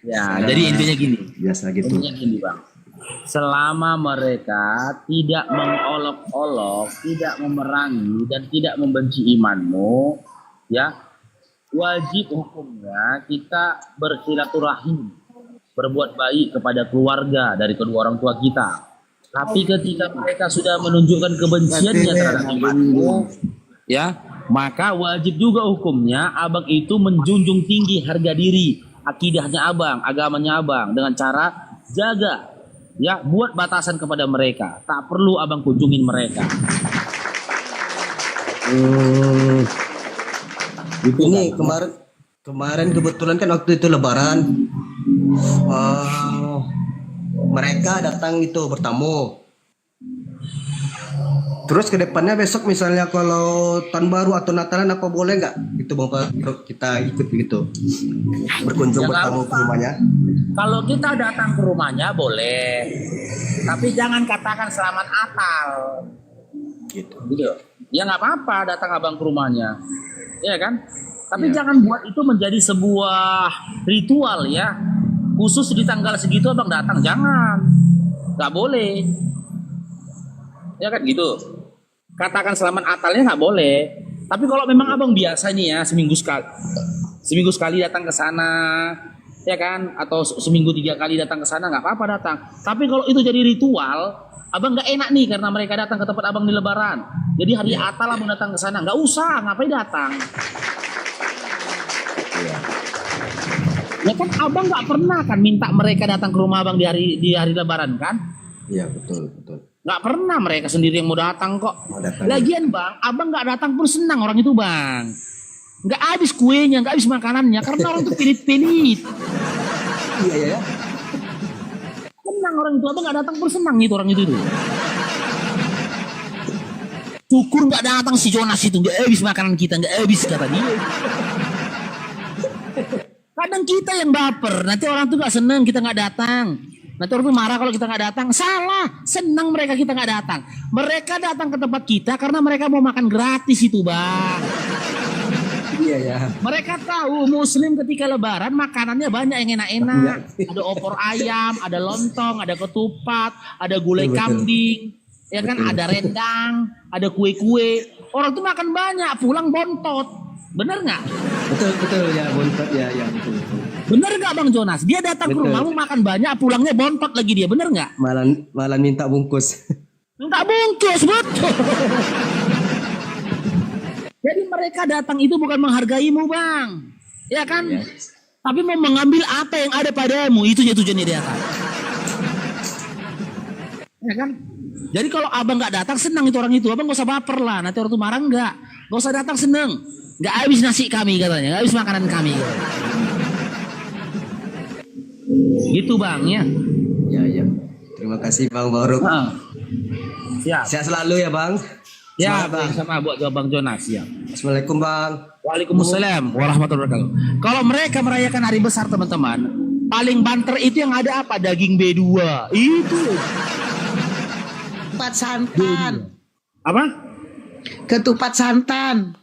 Ya, jadi intinya gini. Biasa gitu. Intinya gini, Bang. Selama mereka tidak mengolok-olok, tidak memerangi dan tidak membenci imanmu, ya, wajib hukumnya kita bersilaturahim, berbuat baik kepada keluarga dari kedua orang tua kita. Tapi ketika mereka sudah menunjukkan kebenciannya terhadap imanmu, ya, maka wajib juga hukumnya abang itu menjunjung tinggi harga diri, akidahnya abang, agamanya abang, dengan cara jaga, ya, buat batasan kepada mereka. Tak perlu abang kunjungin mereka. Ini kemarin kebetulan kan waktu itu Lebaran, mereka datang itu bertamu. Terus ke depannya besok misalnya kalau tahun baru atau Natalan apa boleh nggak? Itu Bang Faruk kita ikut begitu, berkunjung bertamu ke rumahnya. Kalau kita datang ke rumahnya boleh, tapi jangan katakan selamat Natal. Gitu. Ya nggak apa-apa datang abang ke rumahnya, ya kan? Tapi jangan buat itu menjadi sebuah ritual ya. Khusus di tanggal segitu abang datang, jangan, nggak boleh, ya kan gitu. Katakan selamat Natalnya nggak boleh. Tapi kalau memang abang biasa nih ya seminggu sekali datang ke sana, ya kan, atau seminggu 3 kali datang ke sana, nggak apa-apa datang. Tapi kalau itu jadi ritual, abang nggak enak nih karena mereka datang ke tempat abang di Lebaran. Jadi hari Natal abang datang ke sana, nggak usah, ngapain datang? Ya kan abang nggak pernah kan minta mereka datang ke rumah abang di hari Lebaran kan? Iya betul. Nggak pernah, mereka sendiri yang mau datang kok. Lagian bang, abang nggak datang pun senang orang itu bang. Nggak habis kuenya, nggak habis makanannya karena orang itu pilit-pilit. Iya. Senang orang itu, abang nggak datang pun senang itu orang itu. Syukur nggak datang si Jonas itu, nggak habis makanan kita, nggak habis kata dia. Kadang kita yang baper, nanti orang tuh nggak seneng kita nggak datang. Nanti orang tuh marah kalau kita nggak datang. Salah, senang mereka kita nggak datang. Mereka datang ke tempat kita karena mereka mau makan gratis itu bang. Iya ya. Mereka tahu Muslim ketika Lebaran makanannya banyak yang enak-enak. Ada opor ayam, ada lontong, ada ketupat, ada gulai kambing, ya kan, ada rendang, ada kue-kue. Orang tuh makan banyak, pulang bontot. Bener nggak? Betul ya, bontot ya, betul. Bener nggak Bang Jonas? Dia datang ke Betul. rumahmu makan banyak, pulangnya bontot lagi dia. Bener nggak? Malah minta bungkus. Minta bungkus, betul. Jadi mereka datang itu bukan menghargaimu, Bang. Ya kan? Tapi mau mengambil apa yang ada padamu. Itu tujuannya dia datang. Ya kan? Jadi kalau abang nggak datang senang itu orang itu. Abang nggak usah baper lah. Nanti orang itu marah nggak usah datang seneng. Nggak habis nasi kami katanya. Nggak habis makanan kami. Gitu Bang ya. Ya. Terima kasih Bang Faruk. Siap. Sehat selalu ya Bang. Ya, Semangat, Bang. sama buat Bang Jonas ya. Assalamualaikum Bang. Waalaikumsalam warahmatullahi wabarakatuh. Kalau mereka merayakan hari besar teman-teman, paling banter itu yang ada apa? Daging B2. Itu. Ketupat santan. Apa? Ketupat santan.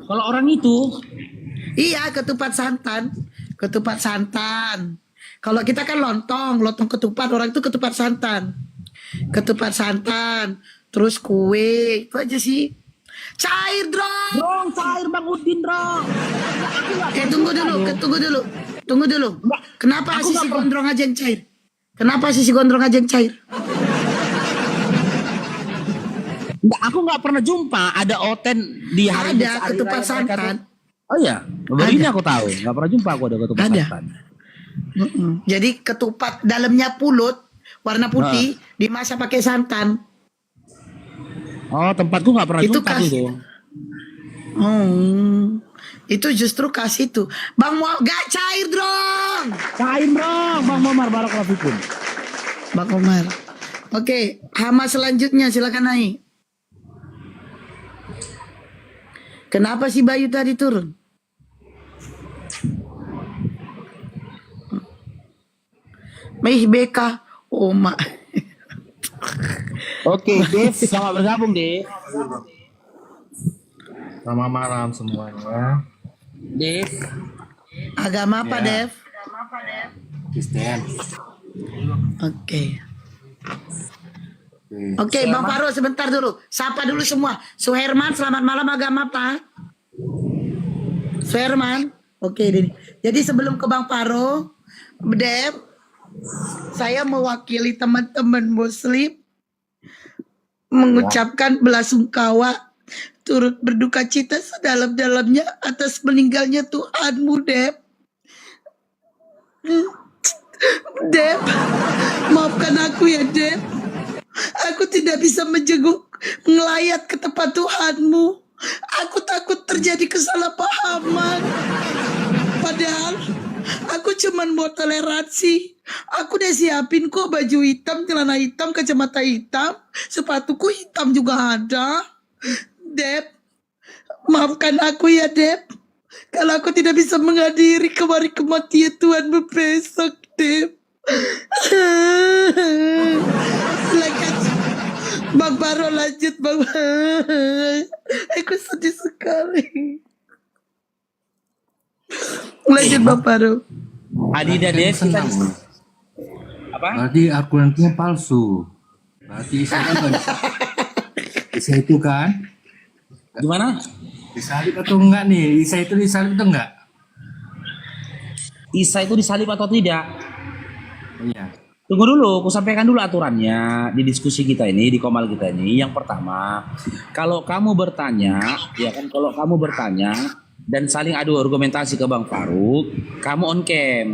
Kalau orang itu? Iya, ketupat santan. Ketupat santan. Kalau kita kan lontong ketupat, orang itu ketupat santan. Ketupat santan, terus kue, itu aja sih. Cair, Drong, cair Bang Udin, Drong. Tunggu dulu. Kenapa sisi gondrong aja yang cair? Kenapa sisi gondrong aja yang cair? Enggak, aku nggak pernah jumpa ada oten di hari Ada besar, ketupat hari raya mereka santan. tuh. Oh iya, baru ini aku tahu. Nggak pernah jumpa aku ada ketupat santan. Jadi ketupat dalamnya pulut, warna putih, dimasak pakai santan. Oh, tempatku nggak pernah Itu jumpa kasih. itu. Itu justru kasih tuh. Bang mau gak cair, Drong. Cair, Drong. Bang Omar barakallahu fikum. Bang Omar. Oke, hama selanjutnya silakan naik. Kenapa si Bayu tadi turun? Maih BK. Oh, mak. Oke, Dev, selamat bergabung, Dev. Selamat malam semuanya. Dev. Agama apa, Ya. Dev? Kristen. Oke. Oke, Bang Faruk sebentar dulu. Sapa dulu semua. Suherman, selamat malam, agama apa? Suherman. Oke, Dini. Jadi sebelum ke Bang Faruk, Dev, saya mewakili teman-teman Muslim mengucapkan belasungkawa turut berduka cita sedalam-dalamnya atas meninggalnya Tuhanmu, Dep. Dep, maafkan aku ya, Dep. Aku tidak bisa menjenguk, ngelayat ke tempat Tuhanmu. Aku takut terjadi kesalahpahaman. Padahal aku cuman mau toleransi. Aku udah siapin kok baju hitam, celana hitam, kacamata hitam, sepatuku hitam juga ada. Dep, maafkan aku ya, Dep. Kalau aku tidak bisa menghadiri kemari kematian Tuhan besok, Dep. Silakan Bang Baro lanjut, Bang. Aku sedih sekali. Lanjut Bang Baro. Adida Dev, kita apa? Berarti Al-Qurannya palsu. Berarti Isa itu kan? Gimana? Disalib atau enggak nih? Isa itu disalib atau enggak? Isa itu disalib atau tidak? Iya. Tunggu dulu, aku sampaikan dulu aturannya di diskusi kita ini, di komal kita ini. Yang pertama, kalau kamu bertanya, ya kan, kalau kamu bertanya dan saling adu argumentasi ke Bang Faruk, kamu on cam.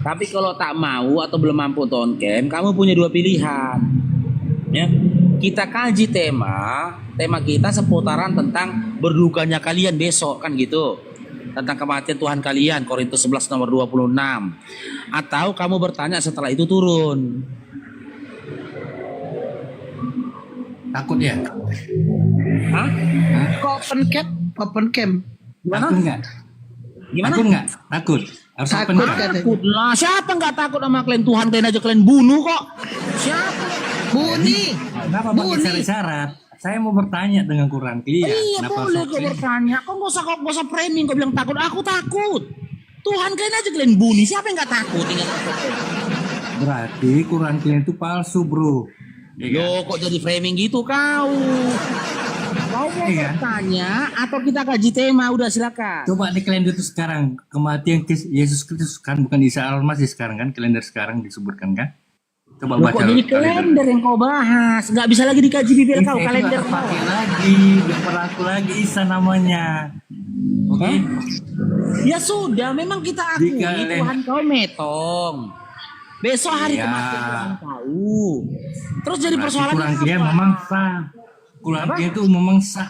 Tapi kalau tak mau atau belum mampu untuk on cam, kamu punya dua pilihan. Ya, kita kaji tema kita seputaran tentang berdukanya kalian besok kan gitu. Tentang kematian Tuhan kalian, Korintus 11 nomor 26. Atau kamu bertanya setelah itu turun. Takut ya? Hah? Open cam. Gimana? Takut enggak? Gimana? Takut enggak? Takut. Harus open Takut cam. katanya. Takut lah. Siapa nggak takut sama kalian? Tuhan kalian aja kalian bunuh kok. Siapa? Buni. Kenapa pakai syarat-syarat? Saya mau bertanya dengan Quran clear. Iya Kenapa boleh harus kau open? bertanya. Kau nggak usah framing. Kau bilang takut. Aku takut. Tuhan kalian aja kalian bunuh. Siapa yang nggak takut? Berarti Quran clear itu palsu, bro. Yo, kok jadi framing gitu kau? Kau mau Iya. bertanya atau kita kaji tema? Udah silakan. Coba di kalender itu sekarang kematian Yesus Kristus kan, bukan Isa Al-Masih sekarang kan, kalender sekarang disebutkan kan. Coba Loh, baca kok jadi kalender yang kau bahas? Nggak bisa lagi dikaji bibir Isa kau itu kalender. nggak terpakai lagi, nggak berlaku lagi Isa namanya. Oke. Ya sudah, memang kita akui Tuhan kau metong. Besok hari Iya. kematian Tuhan kau. Terus jadi Berarti persoalan kurang klien memangsa. Kurang klien itu memangsa.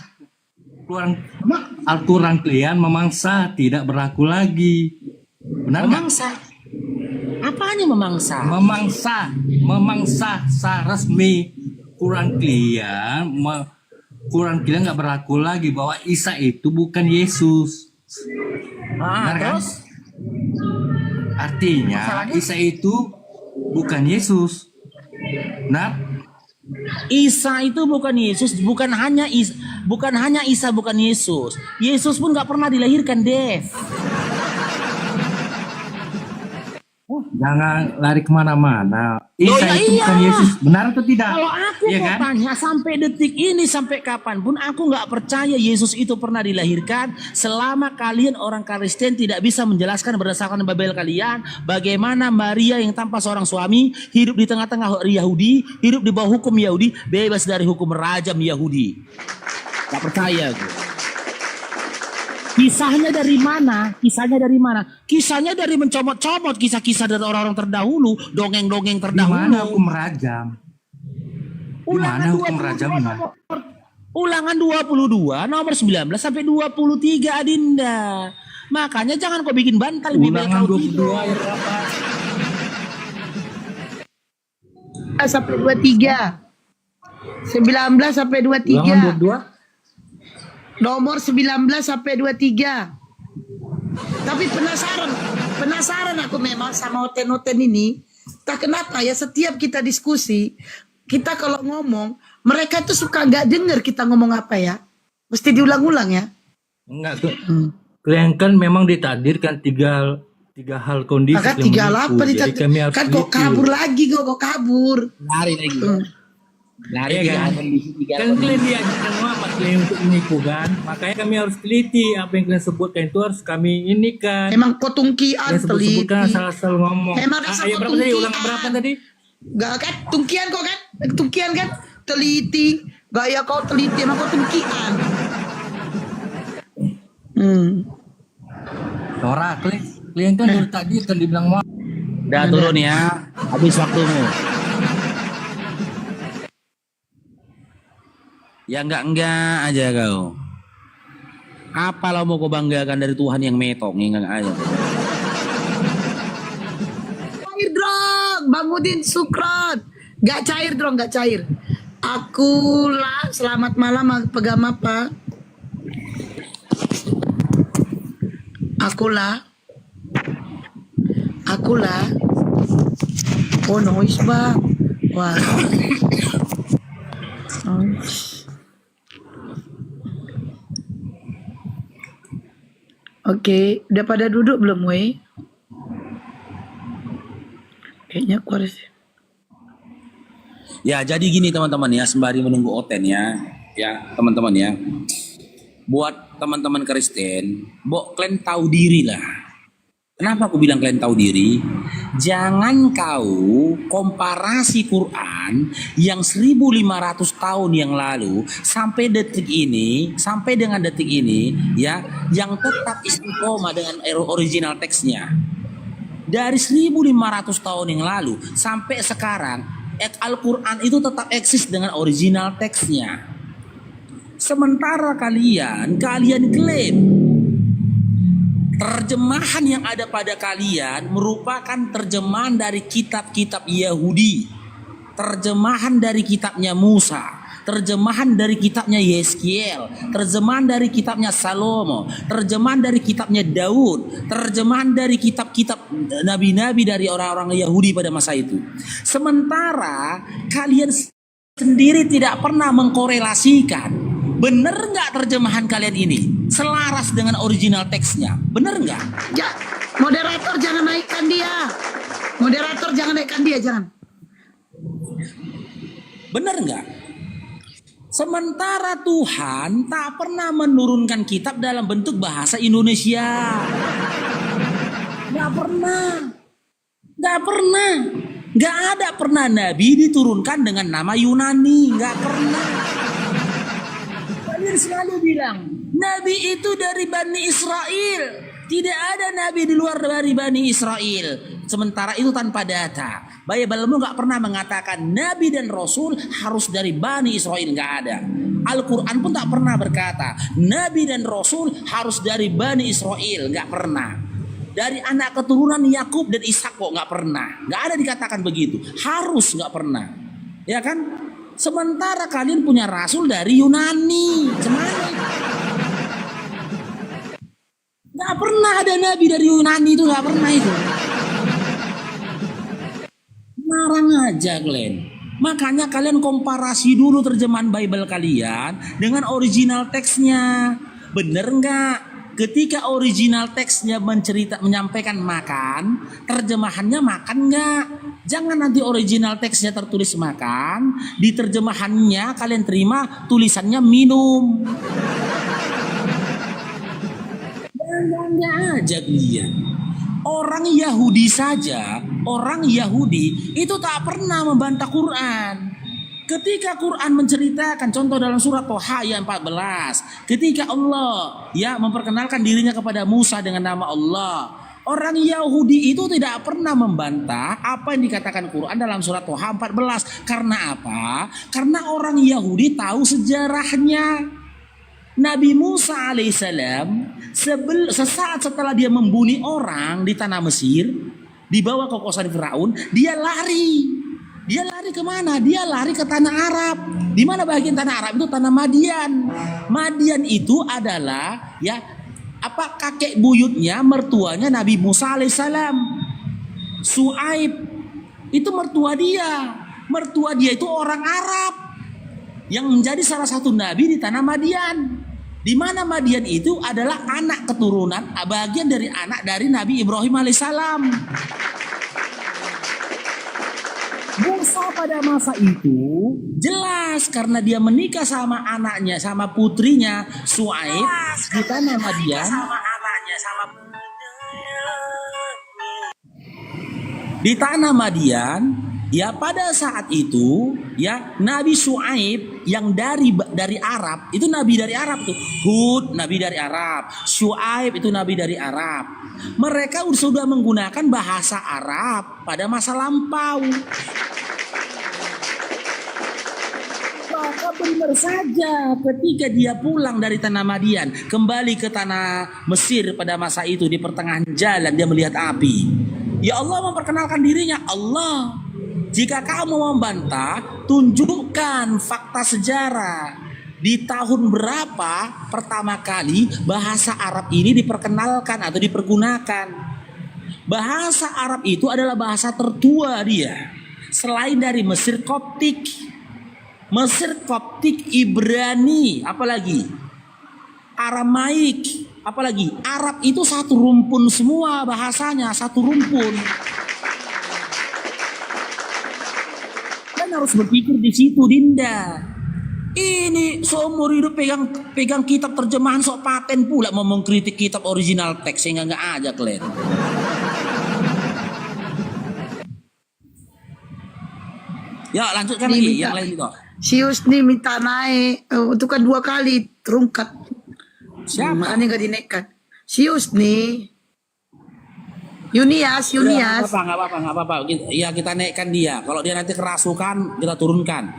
Al-Quran klien memangsa, tidak berlaku lagi. Benar nggak? Memangsa. Apanya memangsa? Memangsa sah resmi. Quran klien nggak berlaku lagi bahwa Isa itu bukan Yesus. Benar kan? Terus? Artinya Masalahnya? Isa itu bukan Yesus. Benar? Isa itu bukan Yesus, bukan hanya Isa bukan Yesus. Yesus pun nggak pernah dilahirkan, Dev. Jangan lari kemana-mana. Loh, Isa ya itu bukan iya. Yesus. Benar atau tidak? Kalau aku Iya mau kan? tanya sampai detik ini, sampai kapanpun aku nggak percaya Yesus itu pernah dilahirkan selama kalian orang Kristen tidak bisa menjelaskan berdasarkan Babel kalian bagaimana Maria yang tanpa seorang suami hidup di tengah-tengah Yahudi, hidup di bawah hukum Yahudi, bebas dari hukum rajam Yahudi. Gak percaya aku. Kisahnya dari mana? Kisahnya dari mencomot-comot kisah-kisah dari orang-orang terdahulu, dongeng-dongeng Di terdahulu. mana hukum rajam? Di mana hukum rajamnya? Ulangan 22 nomor 19 sampai 23 Adinda. Makanya jangan kau bikin bantal bibel Ulangan kau 22 tidur. ayat berapa? Sampai 23. 19 sampai 23. Ulangan 22? Nomor 19 sampai 23. Tapi penasaran aku memang sama Oten-Oten ini. Tak kenapa ya setiap kita diskusi, kita kalau ngomong, mereka tuh suka nggak denger kita ngomong apa ya. Mesti diulang-ulang ya. Enggak tuh. Kalian kan memang ditakdirkan tiga hal kondisi Maka yang 38 menipu. Jadi kami harus kan kok teliti. kabur lagi kok kabur. Lari lagi. Lari Iya kan? Kan kalian diajarkan Muhammad kalian untuk menipu kan. Makanya kami harus teliti apa yang kalian sebutkan itu harus kami ini kan. Emang kok tungkian Kalian sebut-sebutkan teliti. asal-asal ngomong. Emang asal Ayat kok berapa tadi? tungkian. Ulang berapa tadi? Gak kan tungkian kok kan? Tungkian kan? Teliti. Gaya kau teliti emang kau tungkian. Tora, kalian kan dari tadi kan dibilang Muhammad. Udah turun ya. Habis waktumu. Ya enggak aja kau. Apa lo mau kau banggakan dari Tuhan yang metong? Enggak aja. Cair dong, Bang Udin Sukron. Gak cair dong, gak cair. Aku lah, selamat malam pegang apa? Aku lah. Oh noise bang. Wah. Oke, udah pada duduk belum, weh? Kayaknya aku harus. Ya jadi gini teman-teman ya, sembari menunggu Oten ya teman-teman ya. Buat teman-teman Kristen, kalian tahu diri lah. Kenapa aku bilang kalian tahu diri? Jangan kau komparasi Quran yang 1500 tahun yang lalu sampai detik ini, sampai dengan detik ini ya, yang tetap istiqomah dengan original teksnya. Dari 1500 tahun yang lalu sampai sekarang, Al-Quran itu tetap eksis dengan original teksnya. Sementara kalian klaim terjemahan yang ada pada kalian merupakan terjemahan dari kitab-kitab Yahudi, terjemahan dari kitabnya Musa, terjemahan dari kitabnya Yeskiel, terjemahan dari kitabnya Salomo, terjemahan dari kitabnya Daud, terjemahan dari kitab-kitab nabi-nabi dari orang-orang Yahudi pada masa itu. Sementara kalian sendiri tidak pernah mengkorelasikan. Bener nggak terjemahan kalian ini selaras dengan original teksnya? Bener nggak? Ya, moderator jangan naikkan dia. Moderator jangan naikkan dia, jangan. Bener nggak? Sementara Tuhan tak pernah menurunkan kitab dalam bentuk bahasa Indonesia. Gak pernah. Gak pernah. Gak ada pernah Nabi diturunkan dengan nama Yunani. Gak pernah. Kalian selalu bilang, Nabi itu dari Bani Israel. Tidak ada Nabi di luar dari Bani Israel. Sementara itu tanpa data. Bible-mu gak pernah mengatakan Nabi dan Rasul harus dari Bani Israel. Gak ada. Al-Quran pun tak pernah berkata Nabi dan Rasul harus dari Bani Israel. Gak pernah. Dari anak keturunan Yakub dan Ishak kok gak pernah. Gak ada dikatakan begitu. Harus gak pernah. Ya kan? Sementara kalian punya Rasul dari Yunani. Gimana? Gak pernah ada Nabi dari Yunani itu. Gak pernah itu. Narang aja kalian. Makanya kalian komparasi dulu terjemahan Bible kalian dengan original teksnya. Bener nggak? Ketika original teksnya menyampaikan makan, terjemahannya makan nggak? Jangan nanti original teksnya tertulis makan, di terjemahannya kalian terima tulisannya minum. Jangan aja kalian. Orang Yahudi saja, orang Yahudi itu tak pernah membantah Quran. Ketika Quran menceritakan, contoh dalam surat Toha ayat 14, ketika Allah memperkenalkan dirinya kepada Musa dengan nama Allah, orang Yahudi itu tidak pernah membantah apa yang dikatakan Quran dalam surat Toha 14. Karena apa? Karena orang Yahudi tahu sejarahnya. Nabi Musa alaihissalam sesaat setelah dia membunuh orang di tanah Mesir, dibawa ke kekuasaan Firaun, dia lari. Dia lari kemana? Dia lari ke tanah Arab. Di mana bagian tanah Arab itu? Tanah Madian. Madian itu adalah kakek buyutnya, mertuanya Nabi Musa alaihissalam. Su'aib itu mertua dia. Mertua dia itu orang Arab yang menjadi salah satu nabi di tanah Madian. Di mana Madian itu adalah anak keturunan, bagian dari anak dari Nabi Ibrahim alaihissalam. Musa pada masa itu jelas karena dia menikah sama anaknya, sama putrinya Su'aib di tanah Madian. Di tanah Madian, pada saat itu Nabi Su'aib yang dari Arab, itu nabi dari Arab tuh. Hud nabi dari Arab, Su'aib itu nabi dari Arab. Mereka sudah menggunakan bahasa Arab pada masa lampau. Maka benar saja ketika dia pulang dari tanah Madian kembali ke tanah Mesir pada masa itu, di pertengahan jalan dia melihat api. Ya Allah memperkenalkan dirinya, Allah, jika kamu membantah, tunjukkan fakta sejarah. Di tahun berapa pertama kali bahasa Arab ini diperkenalkan atau dipergunakan? Bahasa Arab itu adalah bahasa tertua dia. Selain dari Mesir Koptik, Ibrani, apalagi Aramaik, apalagi Arab itu satu rumpun semua bahasanya, satu rumpun. Harus berpikir di situ, Dinda. Ini seumur hidup pegang kitab terjemahan sok paten pula mau mengkritik kitab original teks, sehingga nggak aja kalian. Ya lanjutkan lagi yang lain itu. Si Husni minta naik, itu kan 2 kali terungkap. Siapa? Makanya nggak dinaikkan. Si Husni. Yunias. Nggak apa-apa. Ya kita naikkan dia. Kalau dia nanti kerasukan, kita turunkan.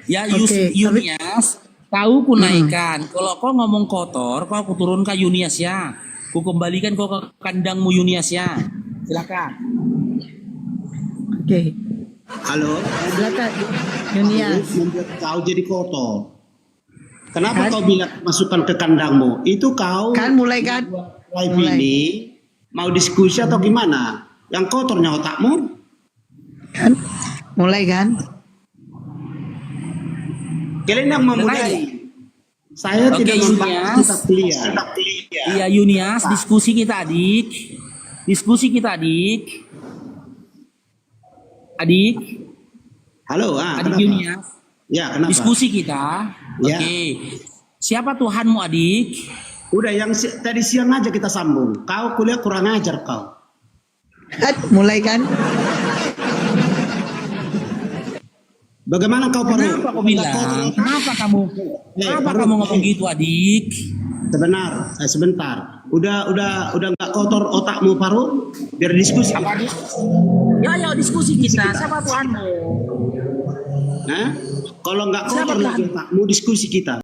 Ya Yunias, tahu ku naikkan. Kalau kau ngomong kotor, kau aku turunkan Yunias ya. Ku kembalikan kau ke kandangmu Yunias ya. Silakan. Oke. Halo. Silakan Yunias. Membuat kau jadi kotor. Kenapa kau bilang masukkan ke kandangmu? Itu kau kan mulai kan? Live ini mau diskusi atau gimana? Yang kotornya otakmu? Kan? Mulai kan? Kalian yang memulai. Saya tidak membahas kitab kalian. Iya Yunias, diskusi kita adik. Adik. Halo, adik Yunias. Ya, kenapa? Diskusi kita. Ya. Oke. Siapa Tuhanmu, adik? Udah yang tadi siang aja kita sambung. Kau kuliah kurang ajar kau. Mulai kan? Bagaimana kau Paru? Kenapa kau bilang? Kenapa kamu ngomong gitu, adik? Sebentar. Udah nggak kotor otakmu Paru? Biar diskusi. Ya, diskusi kita. Siapa Tuhanmu? Kalau nggak kotor lagi otakmu, diskusi kita.